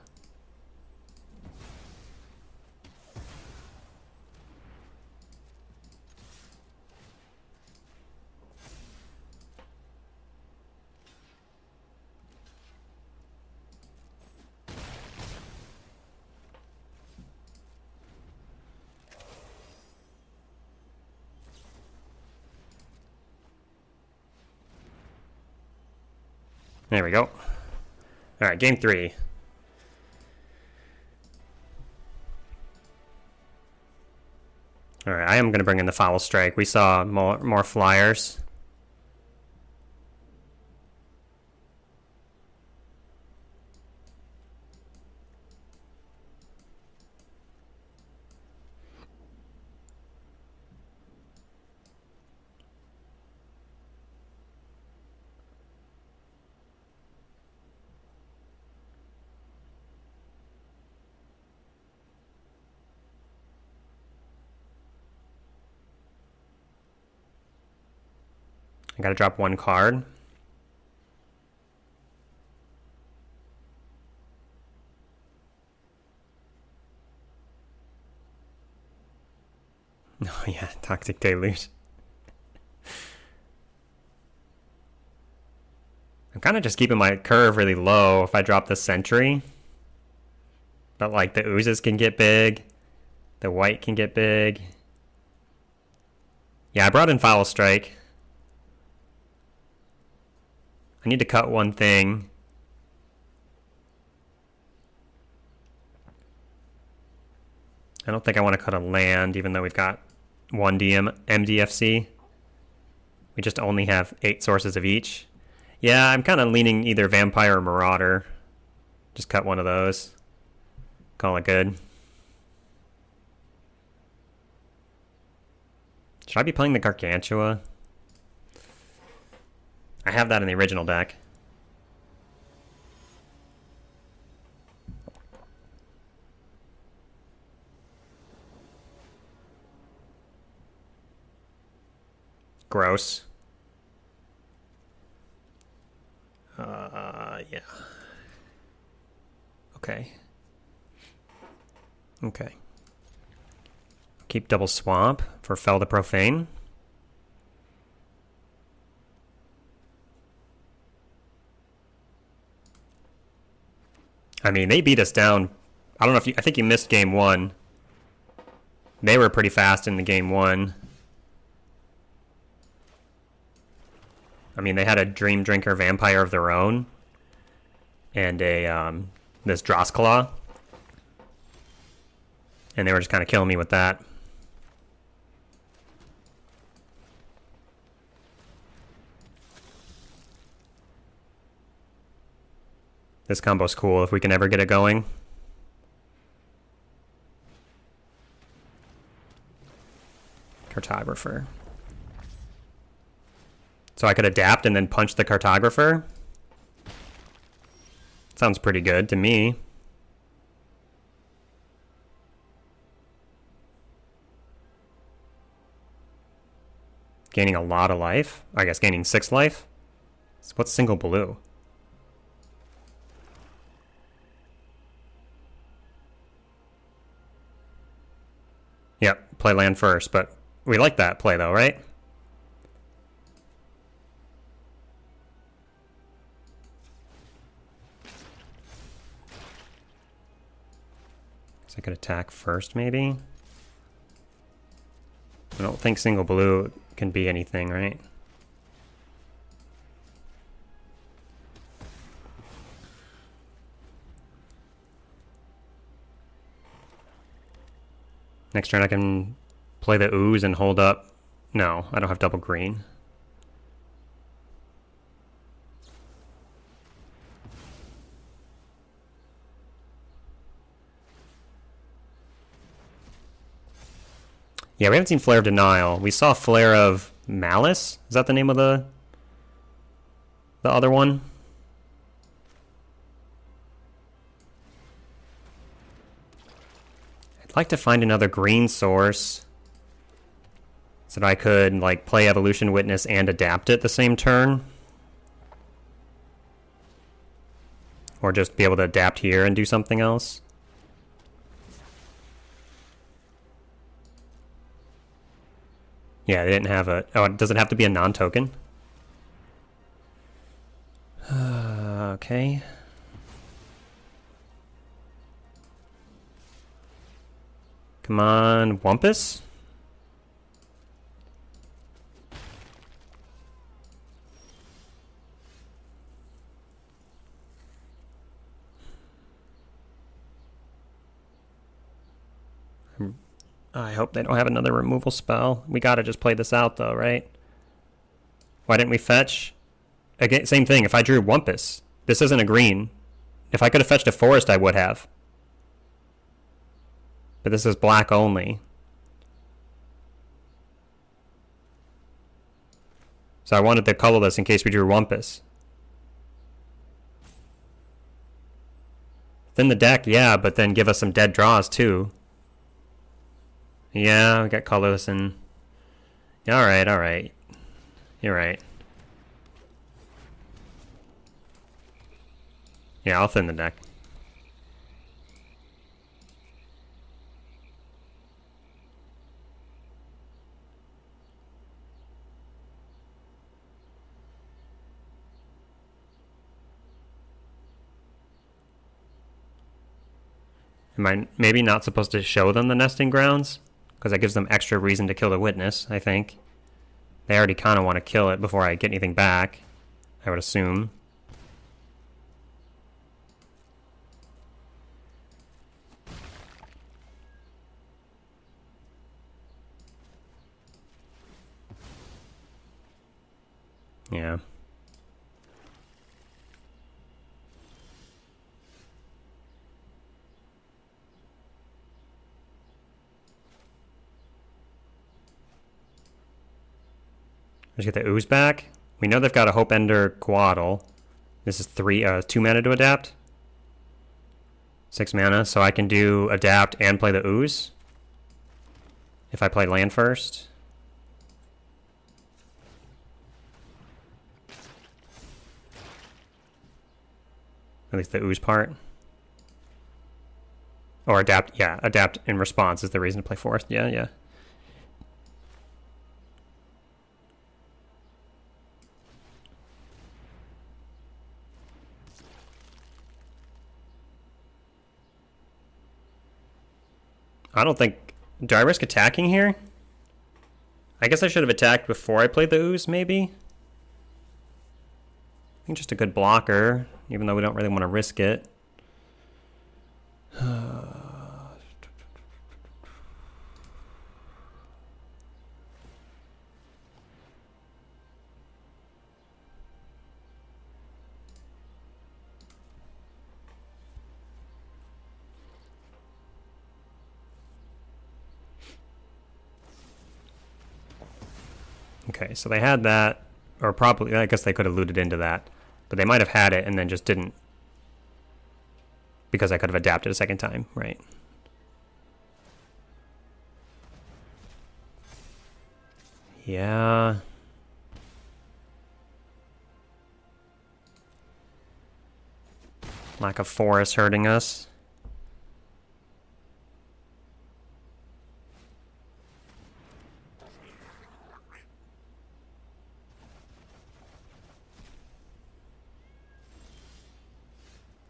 There we go. Alright, game 3. Alright, I am going to bring in the Foul Strike. We saw more flyers. I gotta drop one card. Oh yeah, Toxic Deluge. I'm kind of just keeping my curve really low if I drop the Sentry. But like the oozes can get big. The white can get big. Yeah, I brought in Foul Strike. I need to cut one thing. I don't think I want to cut a land, even though we've got one MDFC. We just only have 8 sources of each. Yeah, I'm kind of leaning either Vampire or Marauder. Just cut one of those. Call it good. Should I be playing the Gargantua? I have that in the original deck. Gross. Yeah. Okay. Okay. Keep double swamp for Fell the Profane. I mean, they beat us down. I don't know if you... I think you missed game 1. They were pretty fast in the game 1. I mean, they had a Dream Drinker Vampire of their own. And a, this Drossclaw. And they were just kind of killing me with that. This combo's cool if we can ever get it going. Cartographer. So I could adapt and then punch the Cartographer. Sounds pretty good to me. Gaining a lot of life. I guess gaining 6 life. So what's single blue? Yep, play land first, but we like that play though, right? So I could attack first, maybe? I don't think single blue can be anything, right? Next turn I can play the ooze and hold up. No, I don't have double green. Yeah, we haven't seen Flare of Denial. We saw Flare of Malice. Is that the name of the other one? I'd like to find another green source so that I could like play Evolution Witness and adapt it the same turn. Or just be able to adapt here and do something else. Yeah, they didn't have a... Oh, does it have to be a non-token? Okay. Come on, Wumpus? I hope they don't have another removal spell. We gotta just play this out though, right? Why didn't we fetch? Again, same thing, if I drew Wumpus, this isn't a green. If I could have fetched a forest, I would have. But this is black only. So I wanted to colorless in case we drew Wumpus. Thin the deck, yeah, but then give us some dead draws too. Yeah, we got colorless and... Alright, alright. You're right. Yeah, I'll thin the deck. Am I maybe not supposed to show them the nesting grounds? Because that gives them extra reason to kill the witness, I think. They already kind of want to kill it before I get anything back, I would assume. Yeah. Let's get the ooze back. We know they've got a Hope Ender Coatl. This is 2 mana to adapt. 6 mana, so I can do adapt and play the ooze. If I play land first. At least the ooze part. Or adapt, yeah, adapt in response is the reason to play forest. Yeah, yeah. I don't think... Do I risk attacking here? I guess I should have attacked before I played the ooze, maybe? I think just a good blocker, even though we don't really want to risk it. Okay, so they had that. Or probably, I guess they could have looted into that. But they might have had it and then just didn't. Because I could have adapted a second time, right? Yeah. Lack of forest hurting us.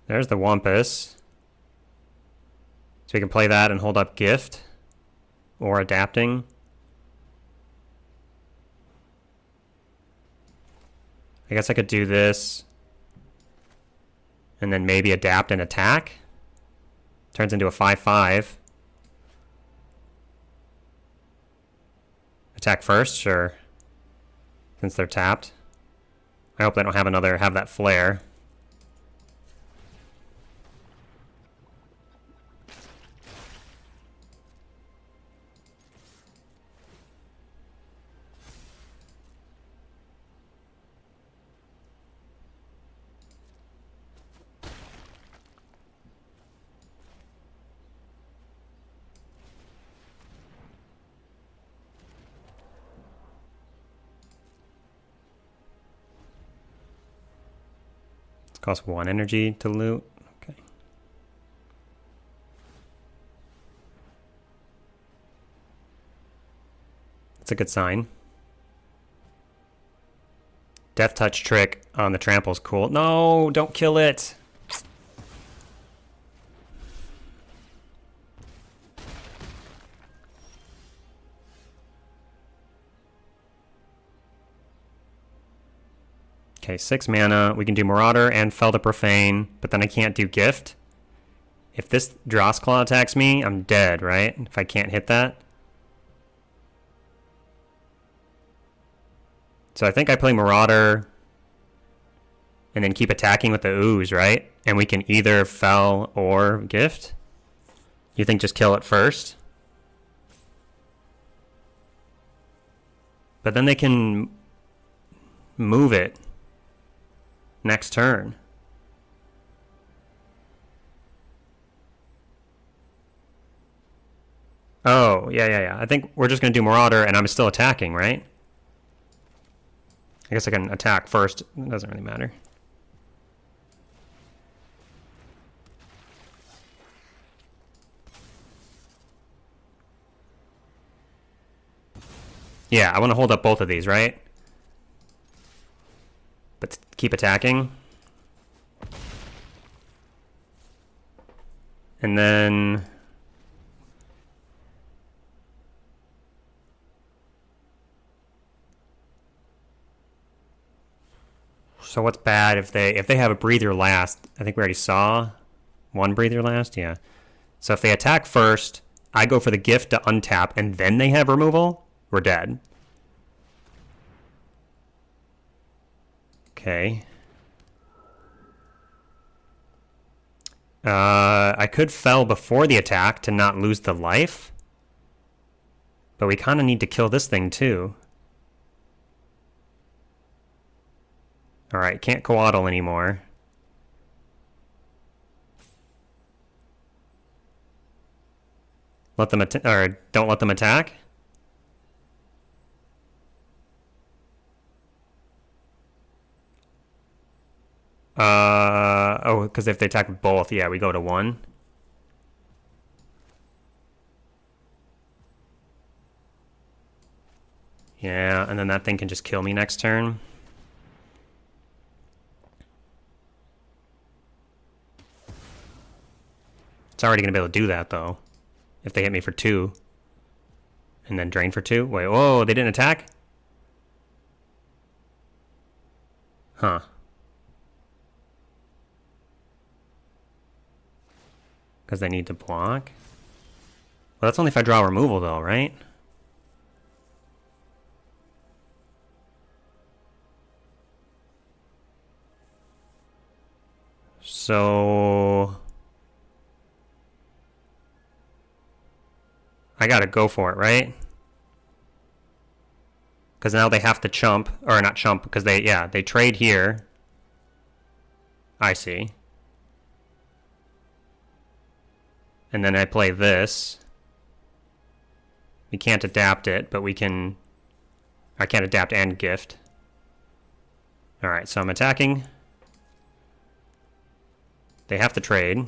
There's the Wumpus. So we can play that and hold up Gift. Or adapting. I guess I could do this. And then maybe adapt and attack. Turns into a 5/5. Attack first, sure. Since they're tapped. I hope they don't have that flare. Costs 1 energy to loot. Okay. That's a good sign. Death touch trick on the trample's cool. No, don't kill it. Okay, 6 mana. We can do Marauder and Fell to Profane, but then I can't do Gift. If this Drossclaw attacks me, I'm dead, right? If I can't hit that. So I think I play Marauder and then keep attacking with the Ooze, right? And we can either Fell or Gift. You think just kill it first? But then they can move it next turn. Oh, yeah. I think we're just going to do Marauder, and I'm still attacking, right? I guess I can attack first. It doesn't really matter. Yeah, I want to hold up both of these, right? But keep attacking. And then... So what's bad if they have a breather last? I think we already saw one breather last, yeah. So if they attack first, I go for the Gift to untap, and then they have removal, we're dead. Okay. I could Fell before the attack to not lose the life. But we kind of need to kill this thing too. Alright, can't coaddle anymore. Let them or don't let them attack? Oh, because if they attack with both, yeah, we go to 1. Yeah, and then that thing can just kill me next turn. It's already going to be able to do that, though. If they hit me for 2. And then drain for 2. Wait, whoa, they didn't attack? Huh. Because they need to block? Well, that's only if I draw removal, though, right? So... I gotta go for it, right? Because now they have to chump, or not chump, because they trade here. I see. And then I play this. We can't adapt it, but we can... I can't adapt and gift. Alright, so I'm attacking. They have to trade.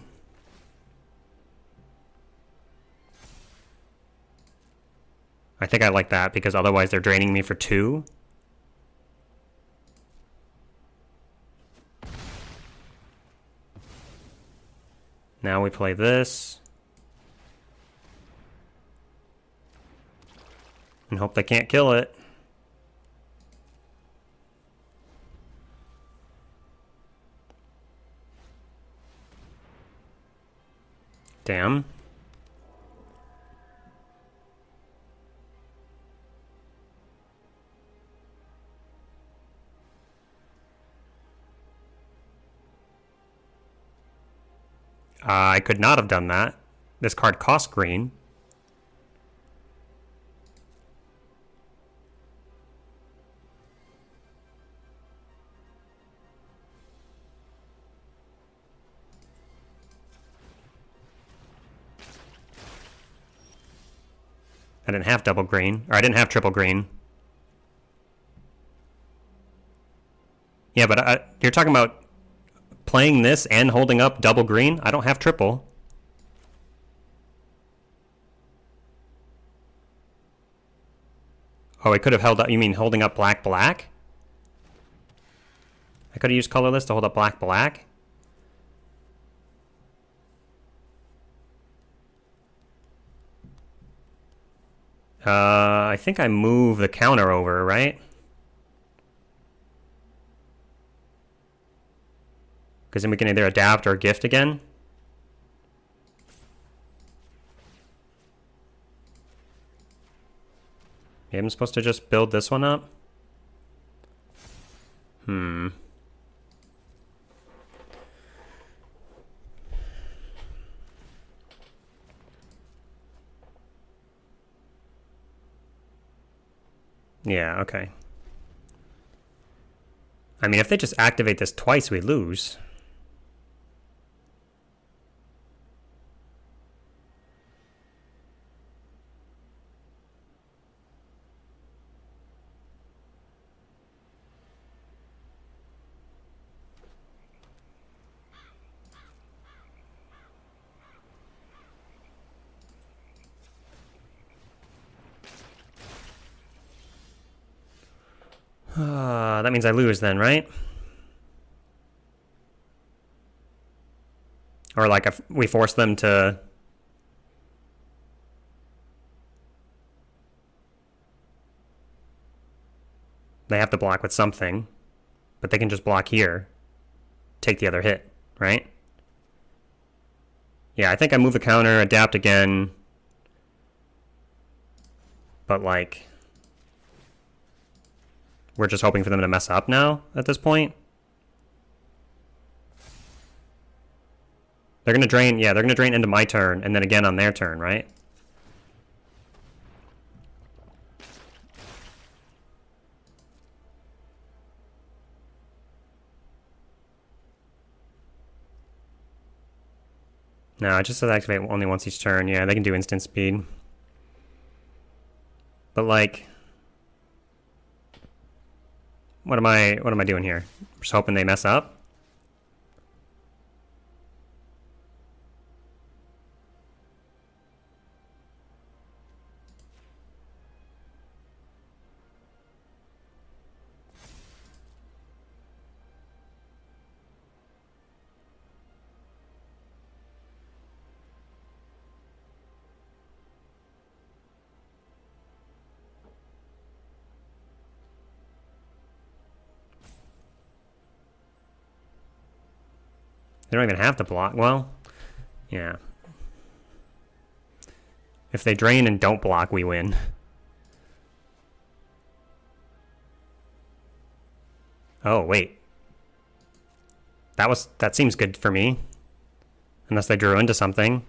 I think I like that, because otherwise they're draining me for 2. Now we play this. And hope they can't kill it. Damn. I could not have done that. This card costs green. I didn't have double green. Or I didn't have triple green. Yeah, but you're talking about playing this and holding up double green? I don't have triple. Oh, I could have held up... You mean holding up black, black? I could have used colorless to hold up black, black? I think I move the counter over, right? Because then we can either adapt or gift again. Maybe I'm supposed to just build this one up? Yeah, okay. I mean, if they just activate this twice, we lose. That means I lose then, right? Or like if we force them to... They have to block with something, but they can just block here, take the other hit, right? Yeah, I think I move the counter, adapt again, but like... We're just hoping for them to mess up now at this point. They're going to drain, yeah, they're going to drain into my turn and then again on their turn, right? No, it just says activate only once each turn. Yeah, they can do instant speed. But like... What am I doing here? Just hoping they mess up? They don't even have to block. Well, yeah. If they drain and don't block, we win. Oh, wait. That seems good for me. Unless they drew into something.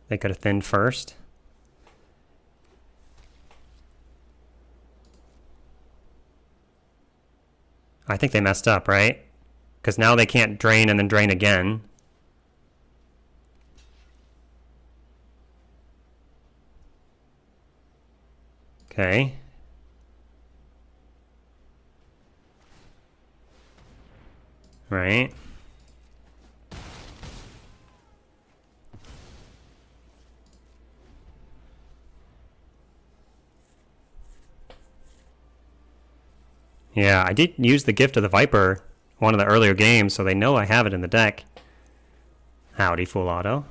They could have thinned first. I think they messed up, right? Because now they can't drain and then drain again. Okay. Right. Yeah, I did use the Gift of the Viper one of the earlier games, so they know I have it in the deck. Howdy, full auto.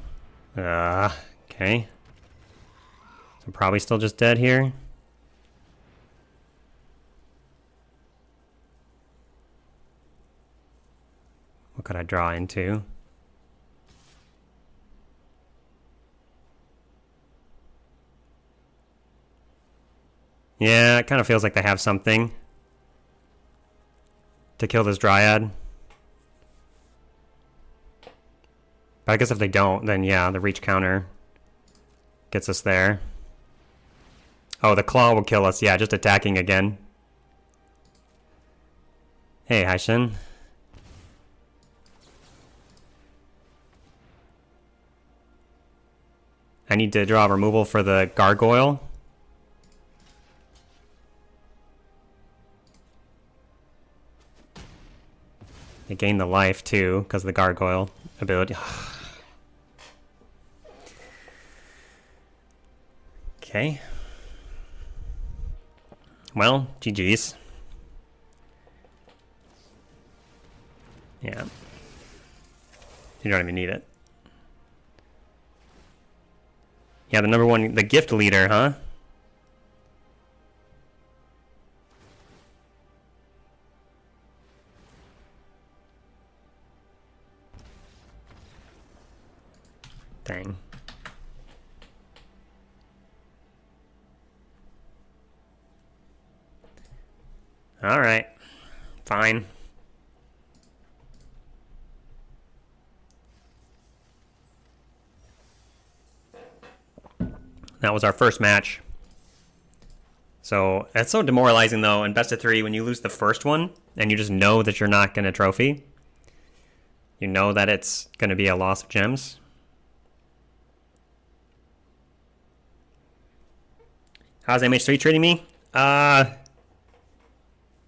Okay. So I'm probably still just dead here. What could I draw into? Yeah, it kind of feels like they have something to kill this Dryad. But I guess if they don't, then yeah, the reach counter gets us there. Oh, the claw will kill us. Yeah, just attacking again. Hey, Haishin. I need to draw removal for the gargoyle. They gain the life too, because of the gargoyle ability. Okay. Well, GG's. Yeah. You don't even need it. Yeah, the number one, the gift leader, huh? Dang. Alright. Fine. That was our first match. So, that's so demoralizing though in best of 3 when you lose the first one and you just know that you're not going to trophy. You know that it's going to be a loss of gems. How's MH3 treating me?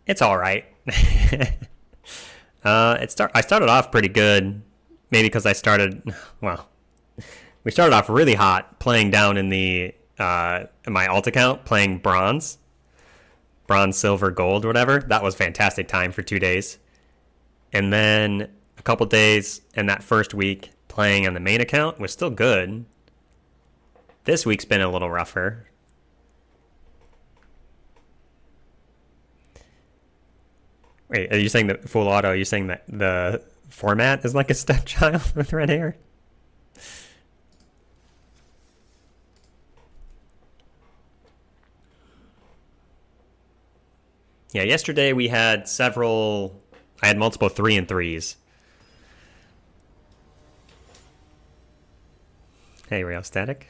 It's alright. I started off pretty good. Maybe because I started, well, we started off really hot playing down in the my alt account, playing bronze, silver, gold, whatever. That was fantastic time for 2 days. And then a couple days and that first week playing on the main account was still good. This week's been a little rougher. Wait, are you saying that full auto? Are you saying that the format is like a stepchild with red hair? Yeah, yesterday we had several. I had multiple 3-3s. Hey, Real Static.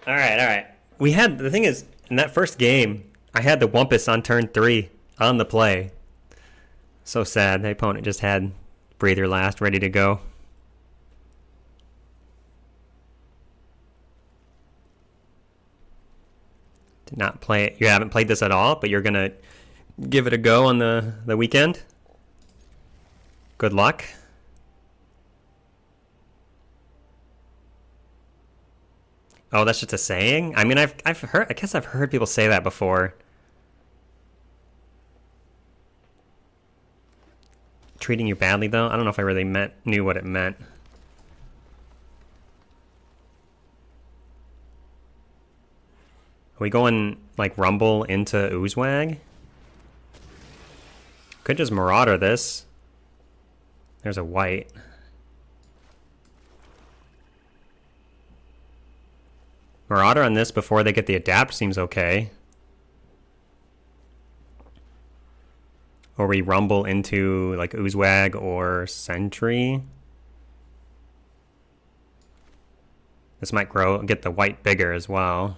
All right. We had, the thing is, in that first game, I had the Wumpus on turn 3 on the play. So sad. The opponent just had Breather last, ready to go. Did not play it. You haven't played this at all, but you're going to give it a go on the weekend? Good luck. Oh, that's just a saying? I mean, I've heard, I guess I've heard people say that before. Treating you badly, though? I don't know if I really knew what it meant. Are we going, like, Rumble into Oozewag? Could just Marauder this. There's a white. Marauder on this before they get the adapt seems okay. Or we rumble into like Oozewag or Sentry. This might get the white bigger as well.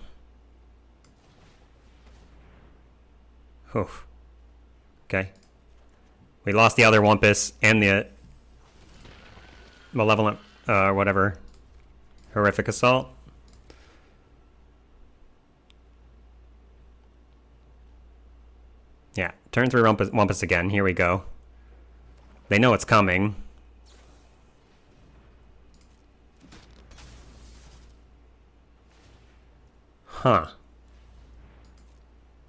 Oof. Okay. We lost the other Wumpus and the Malevolent, whatever. Horrific Assault. Yeah, turn 3 Wumpus again. Here we go. They know it's coming. Huh.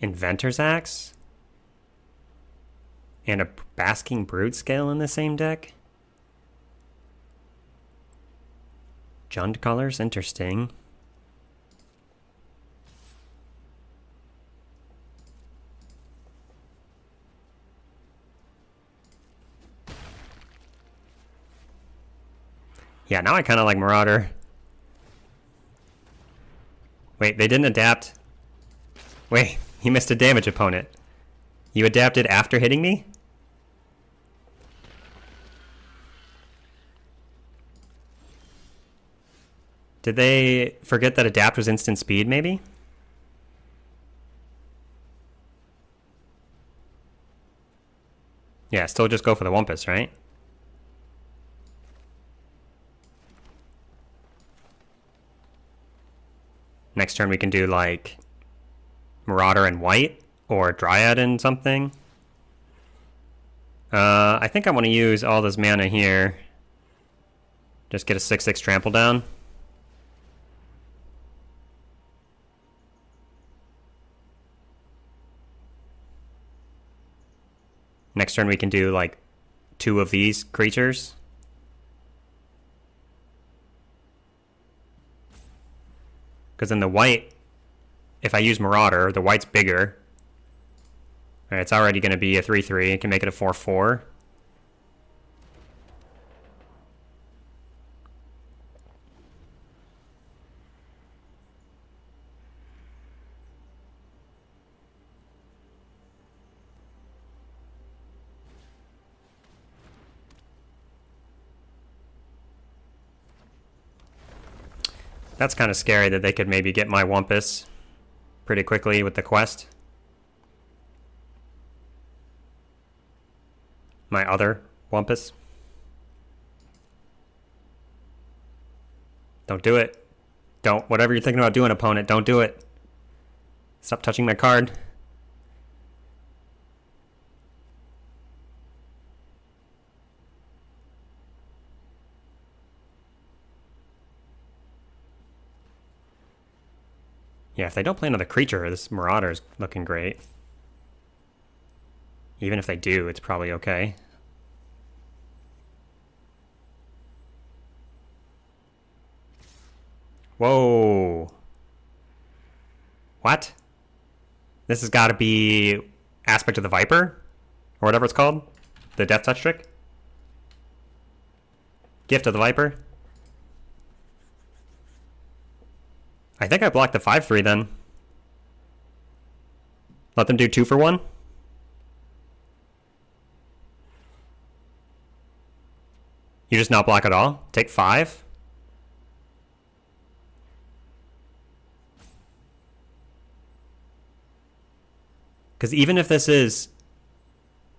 Inventor's Axe? And a Basking Brood Scale in the same deck? Jund colors, interesting. Yeah, now I kind of like Marauder. Wait, they didn't adapt. Wait, you missed a damage opponent. You adapted after hitting me? Did they forget that adapt was instant speed, maybe? Yeah, still just go for the Wumpus, right? Next turn we can do like Marauder and white or Dryad and something. I think I want to use all this mana here. Just get a 6/6 trample down. Next turn we can do like 2 of these creatures. Because in the white, if I use Marauder, the white's bigger. Alright, it's already going to be a 3/3. It can make it a 4/4. That's kind of scary that they could maybe get my Wumpus pretty quickly with the quest. My other Wumpus. Don't do it. Don't. Whatever you're thinking about doing, opponent, don't do it. Stop touching my card. Yeah, if they don't play another creature, this Marauder is looking great. Even if they do, it's probably okay. Whoa. What? This has got to be Aspect of the Viper? Or whatever it's called? The Death Touch trick? Gift of the Viper? I think I blocked the 5/3 then. Let them do 2 for 1? You just not block at all? Take 5? Because even if this is...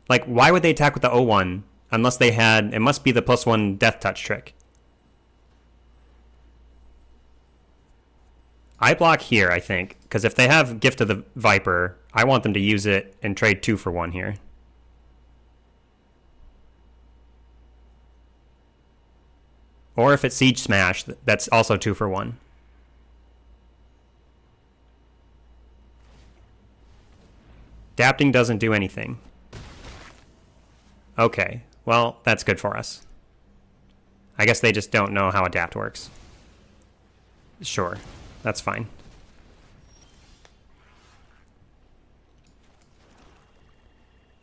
Like, why would they attack with the 0/1? Unless they had... It must be the +1 Death Touch trick. I block here, I think. Because if they have Gift of the Viper, I want them to use it and trade 2 for 1 here. Or if it's Siege Smash, that's also 2 for 1. Adapting doesn't do anything. Okay, well, that's good for us. I guess they just don't know how Adapt works. Sure, that's fine.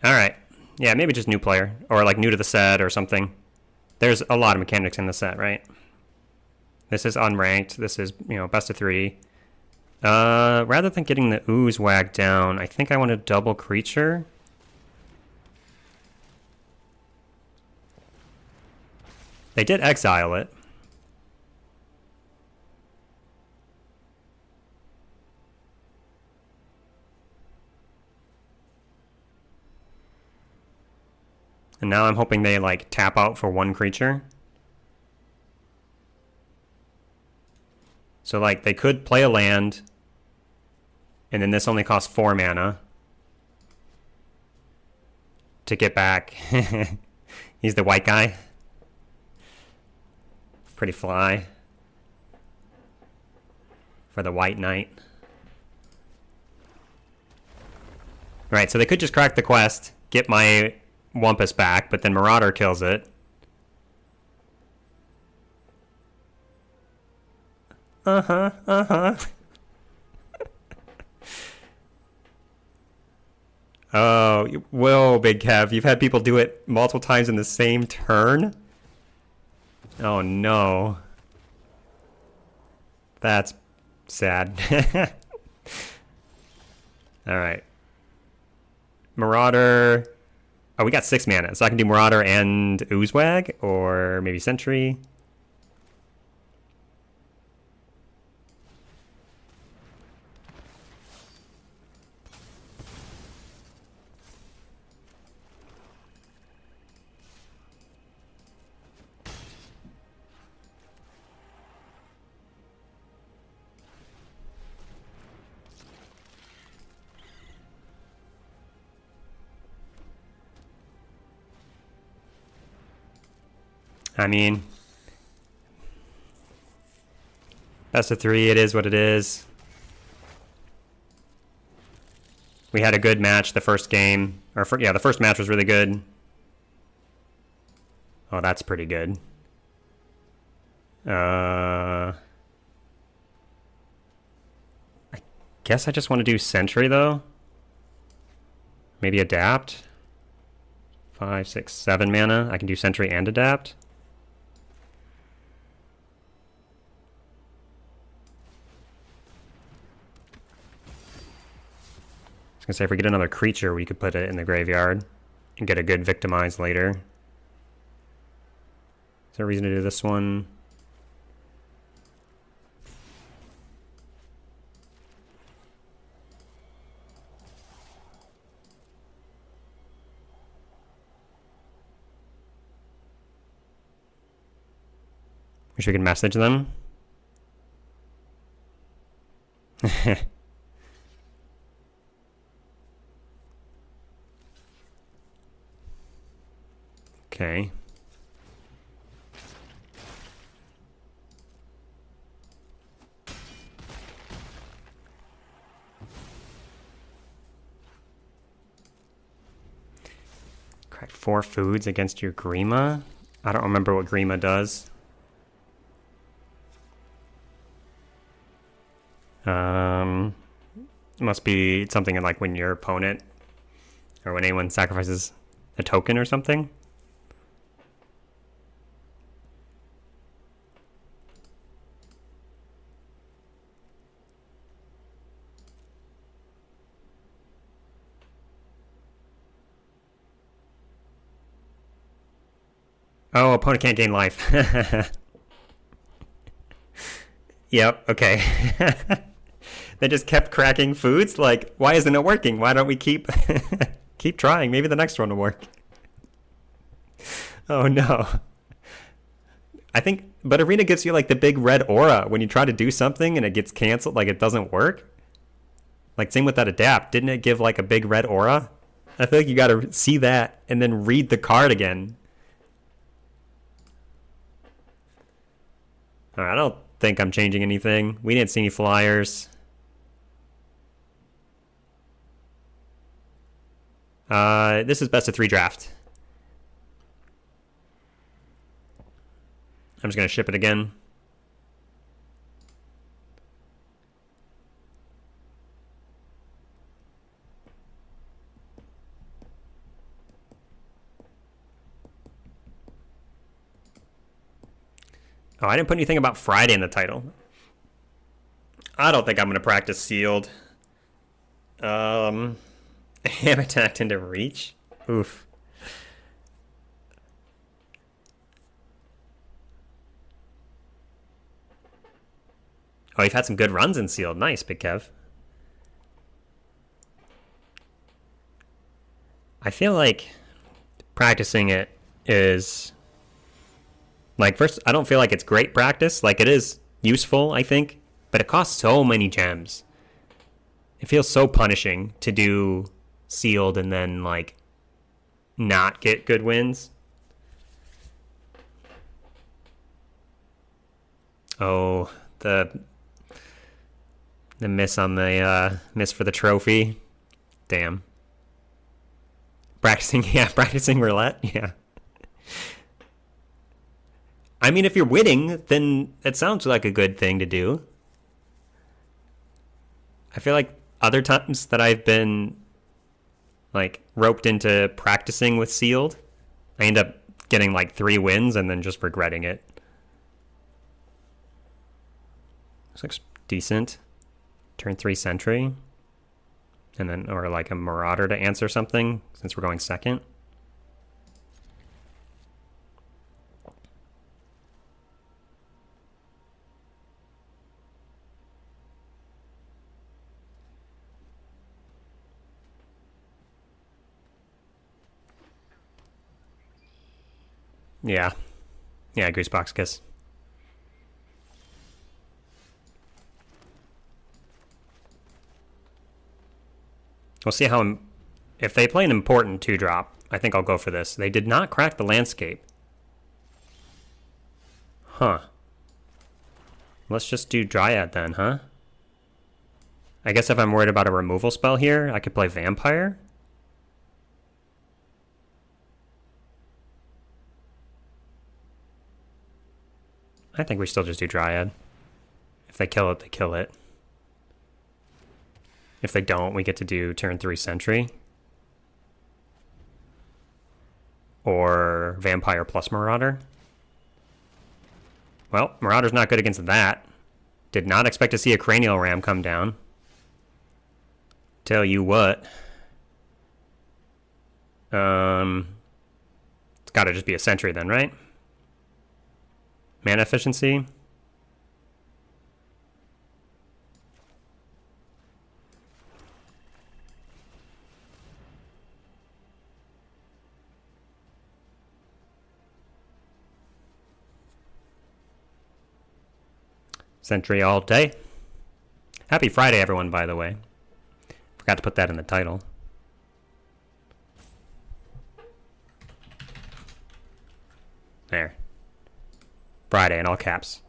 Alright, yeah, maybe just new player, or like new to the set or something. There's a lot of mechanics in the set, right? This is unranked, this is, you know, best of 3. Rather than getting the Oozewag down, I think I want a double creature. They did exile it. And now I'm hoping they, like, tap out for one creature. So, like, they could play a land, and then this only costs 4 mana to get back. He's the white guy. Pretty fly for the white knight. Right, so they could just crack the quest, get my Wumpus back, but then Marauder kills it. Oh, whoa, Big Kev. You've had people do it multiple times in the same turn? Oh, no. That's sad. Alright. Marauder. Oh, we got 6 mana, so I can do Marauder and Oozewag, or maybe Sentry. I mean, best of 3, it is what it is. We had a good match the first game. Yeah, the first match was really good. Oh, that's pretty good. I guess I just want to do Sentry, though. Maybe Adapt. 5, 6, 7 mana. I can do Sentry and Adapt. I was gonna say, if we get another creature, we could put it in the graveyard and get a good Victimize later. Is there a reason to do this one? Wish we could message them. Okay. Crack 4 foods against your Grima? I don't remember what Grima does. It must be something like when your opponent or when anyone sacrifices a token or something. Oh, opponent can't gain life. Yep, okay. They just kept cracking foods? Like, why isn't it working? Why don't we keep keep trying? Maybe the next one will work. Oh no. I think, but Arena gives you like the big red aura when you try to do something and it gets canceled, like it doesn't work. Like same with that Adapt. Didn't it give like a big red aura? I feel like you gotta see that and then read the card again. Alright, I don't think I'm changing anything. We didn't see any flyers. This is best of 3 draft. I'm just going to ship it again. Oh, I didn't put anything about Friday in the title. I don't think I'm going to practice Sealed. Ham attacked into Reach? Oof. Oh, you've had some good runs in sealed. Nice, Big Kev. I feel like practicing it is like, first, I don't feel like it's great practice. Like, it is useful, I think, but it costs so many gems. It feels so punishing to do sealed and then like not get good wins. Oh, the miss on the miss for the trophy. Damn. Practicing, yeah, practicing roulette, yeah. I mean, if you're winning, then it sounds like a good thing to do. I feel like other times that I've been like roped into practicing with sealed, I end up getting like 3 wins and then just regretting it. This looks decent. Turn 3 sentry. And then, or like a marauder to answer something since we're going second. Yeah. Yeah, Greasebox Kiss. We'll see how... If they play an important 2-drop, I think I'll go for this. They did not crack the landscape. Huh. Let's just do Dryad then, huh? I guess if I'm worried about a removal spell here, I could play Vampire. I think we still just do Dryad. If they kill it, they kill it. If they don't, we get to do turn 3 Sentry. Or Vampire plus Marauder. Well, Marauder's not good against that. Did not expect to see a Cranial Ram come down. Tell you what. It's gotta just be a Sentry then, right? Mana efficiency. Sentry all day. Happy Friday, everyone, by the way. Forgot to put that in the title. There. Friday in all caps.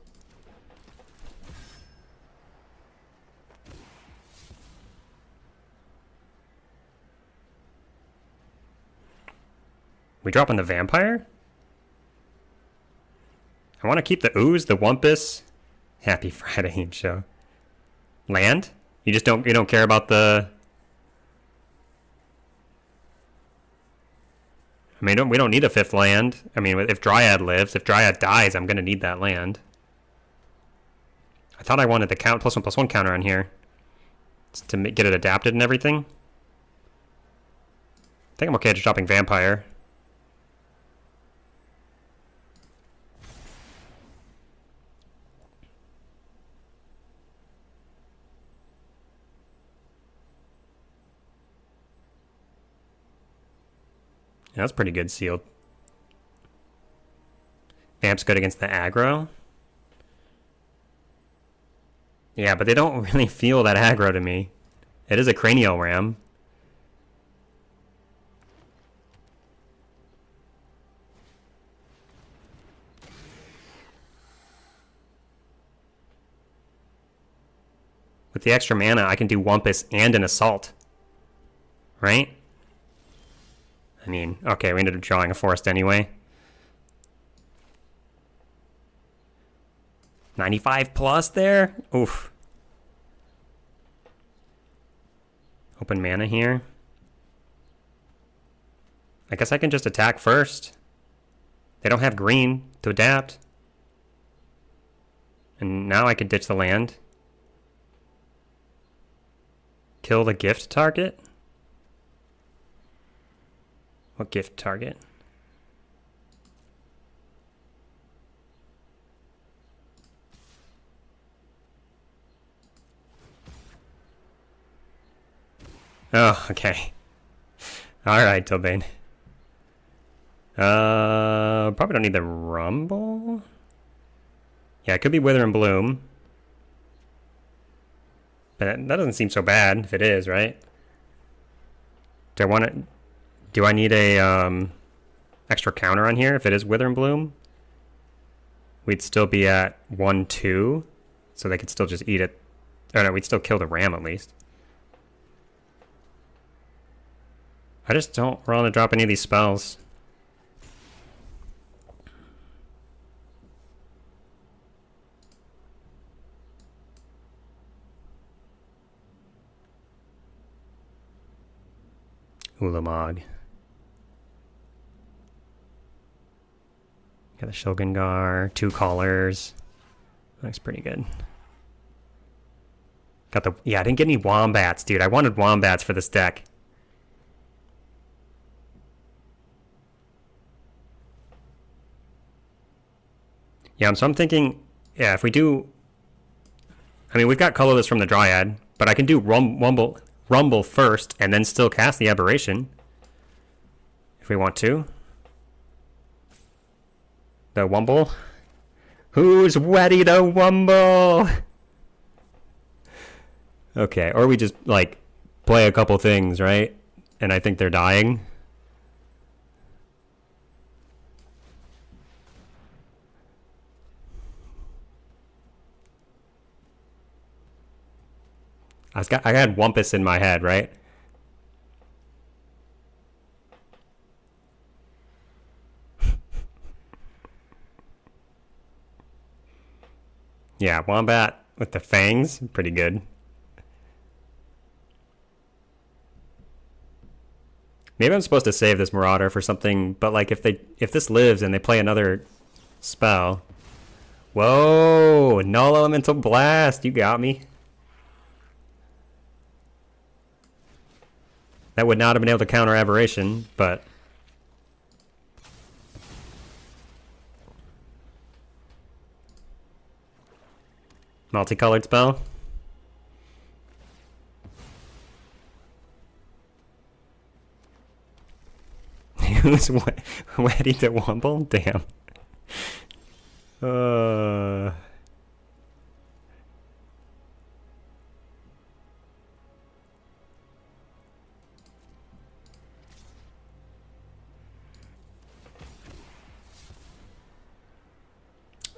We drop on the Vampire? I want to keep the Ooze, the Wumpus. Happy Friday show. Land? You don't care about the... I mean, we don't need a 5th land. I mean, if Dryad lives, if Dryad dies, I'm going to need that land. I thought I wanted the +1/+1 counter on here to get it adapted and everything. I think I'm okay just dropping Vampire. Yeah, that's pretty good sealed. Vamp's good against the aggro. Yeah, but they don't really feel that aggro to me. It is a Cranial Ram. With the extra mana, I can do Wumpus and an Assault. Right? I mean, okay, we ended up drawing a forest anyway. 95 plus there? Oof. Open mana here. I guess I can just attack first. They don't have green to adapt. And now I could ditch the land. Kill the gift target? What gift target? Oh, okay. Alright, Tobane. Probably don't need the Rumble. Yeah, it could be Wither and Bloom. But that doesn't seem so bad if it is, right? Do I want to... Do I need a extra counter on here if it is Wither and Bloom? We'd still be at 1-2, so they could still just eat it. Oh no, we'd still kill the ram at least. I just don't want to drop any of these spells. Ulamog. Got the Shogungar, 2 Callers. Looks pretty good. Got the... Yeah, I didn't get any Wombats, dude. I wanted Wombats for this deck. Yeah, so I'm thinking... Yeah, if we do... I mean, we've got Colorless from the Dryad, but I can do Rumble first and then still cast the Aberration. If we want to. The Wumble. Who's ready to Wumble? Okay, or we just, like, play a couple things, right? And I think they're dying. I had Wumpus in my head, right? Yeah, Wombat with the fangs, pretty good. Maybe I'm supposed to save this Marauder for something, but like if this lives and they play another spell. Whoa, Null Elemental Blast, you got me. That would not have been able to counter Aberration, but... Multicolored spell? Who's ready to Wumble? Damn.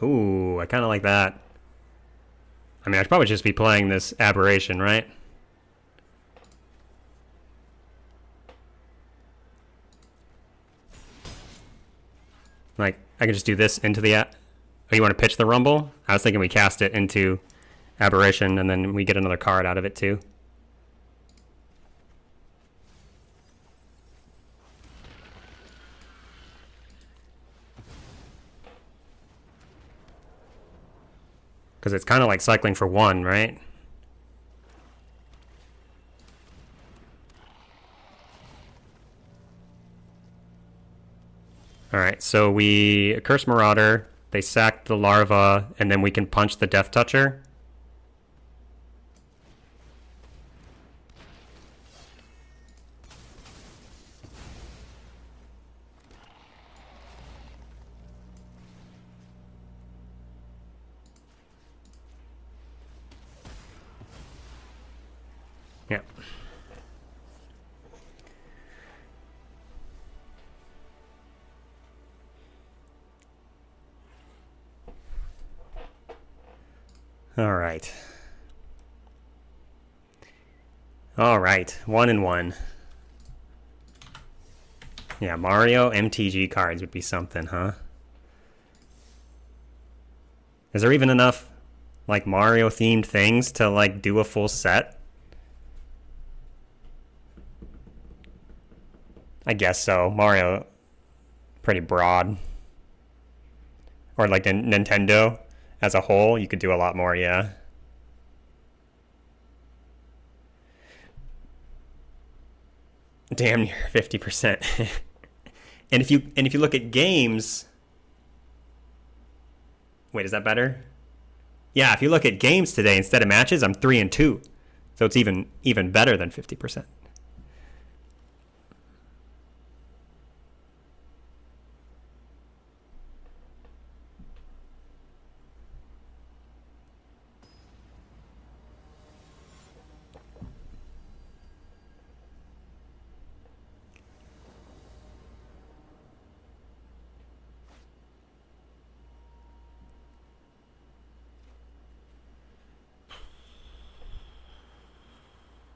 Ooh, I kind of like that. I mean, I'd probably just be playing this Aberration, right? Like, I could just do this into the... Oh, you want to pitch the Rumble? I was thinking we cast it into Aberration, and then we get another card out of it, too. Because it's kind of like cycling for 1, right? Alright, so we Curse Marauder, they sack the Larva, and then we can punch the Death Toucher. Yeah. All right. All right, 1 and 1. Yeah, Mario MTG cards would be something, huh? Is there even enough, like, Mario-themed things to, like, do a full set? I guess so. Mario, pretty broad. Or, like, Nintendo as a whole, you could do a lot more, yeah. Damn near 50%. And if you look at games... Wait, is that better? Yeah, if you look at games today instead of matches, I'm 3 and 2. So it's even better than 50%.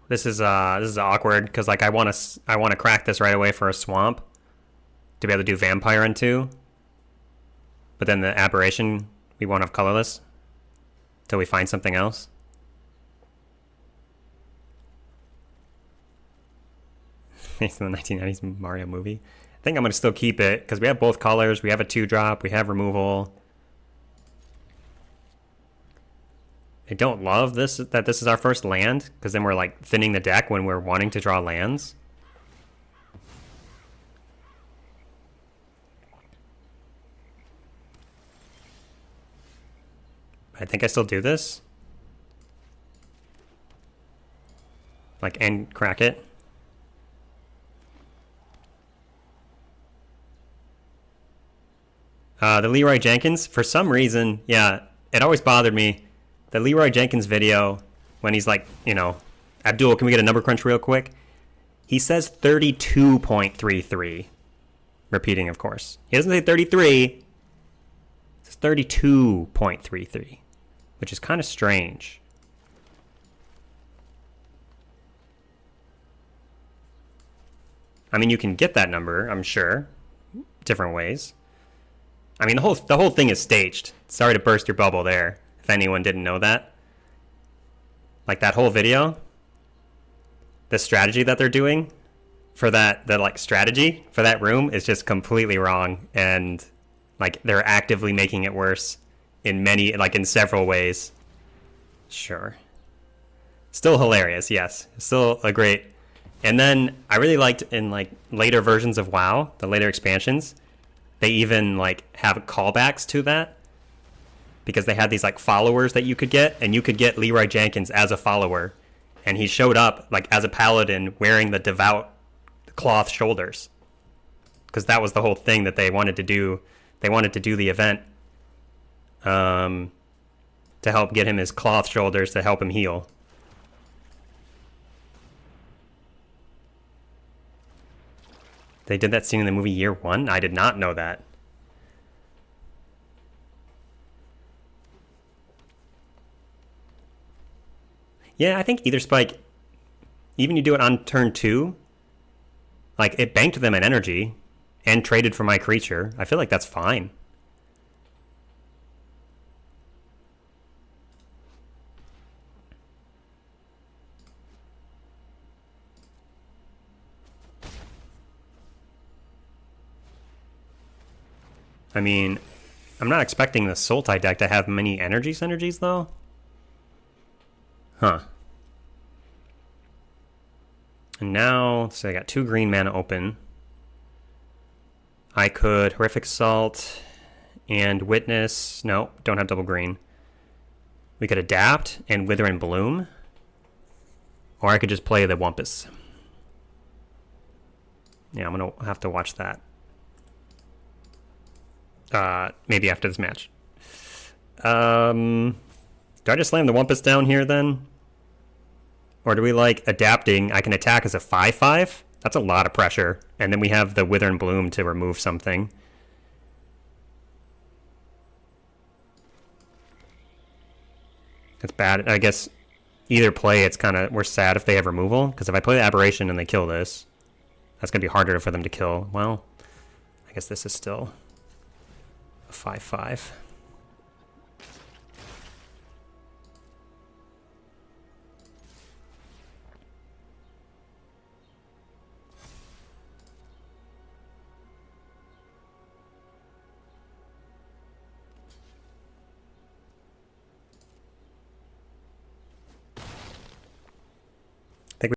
This is awkward because like I want to crack this right away for a swamp to be able to do vampire into. But then the aberration we won't have colorless till we find something else. Based on the 1990s Mario movie. I think I'm going to still keep it because we have both colors. We have a 2-drop. We have removal. I don't love this, that this is our first land, because then we're like thinning the deck when we're wanting to draw lands. I think I still do this. Like, and crack it. The Leroy Jenkins, for some reason, yeah, it always bothered me. The Leroy Jenkins video, when he's like, you know, Abdul, can we get a number crunch real quick? He says 32.33. Repeating, of course. He doesn't say 33. He says 32.33, which is kind of strange. I mean, you can get that number, I'm sure, different ways. I mean, the whole thing is staged. Sorry to burst your bubble there, if anyone didn't know that. Like that whole video, the strategy that they're doing for that, the like strategy for that room is just completely wrong, and like they're actively making it worse in many, like in several ways. Sure. Still hilarious, yes. Still a great. And then I really liked in like later versions of WoW, the later expansions, they even like have callbacks to that because they had these like followers that you could get, and you could get Leroy Jenkins as a follower, and he showed up like as a paladin wearing the devout cloth shoulders because that was the whole thing that they wanted to do. They wanted to do the event to help get him his cloth shoulders to help him heal. They did that scene in the movie Year One? I did not know that. Yeah, I think Ether Spike, even you do it on turn 2, like it banked them an energy and traded for my creature. I feel like that's fine. I mean, I'm not expecting the Sultai deck to have many energy synergies, though. Huh. And now, so I got 2 green mana open. I could Horrific Assault and Witness. No, don't have double green. We could Adapt and Wither and Bloom. Or I could just play the Wumpus. Yeah, I'm going to have to watch that. Maybe after this match. Do I just slam the Wumpus down here then? Or do we like adapting? I can attack as a 5/5? That's a lot of pressure. And then we have the Wither and Bloom to remove something. That's bad. I guess either play, it's kind of, we're sad if they have removal. Because if I play the Aberration and they kill this, that's going to be harder for them to kill. Well, I guess this is still a 5/5.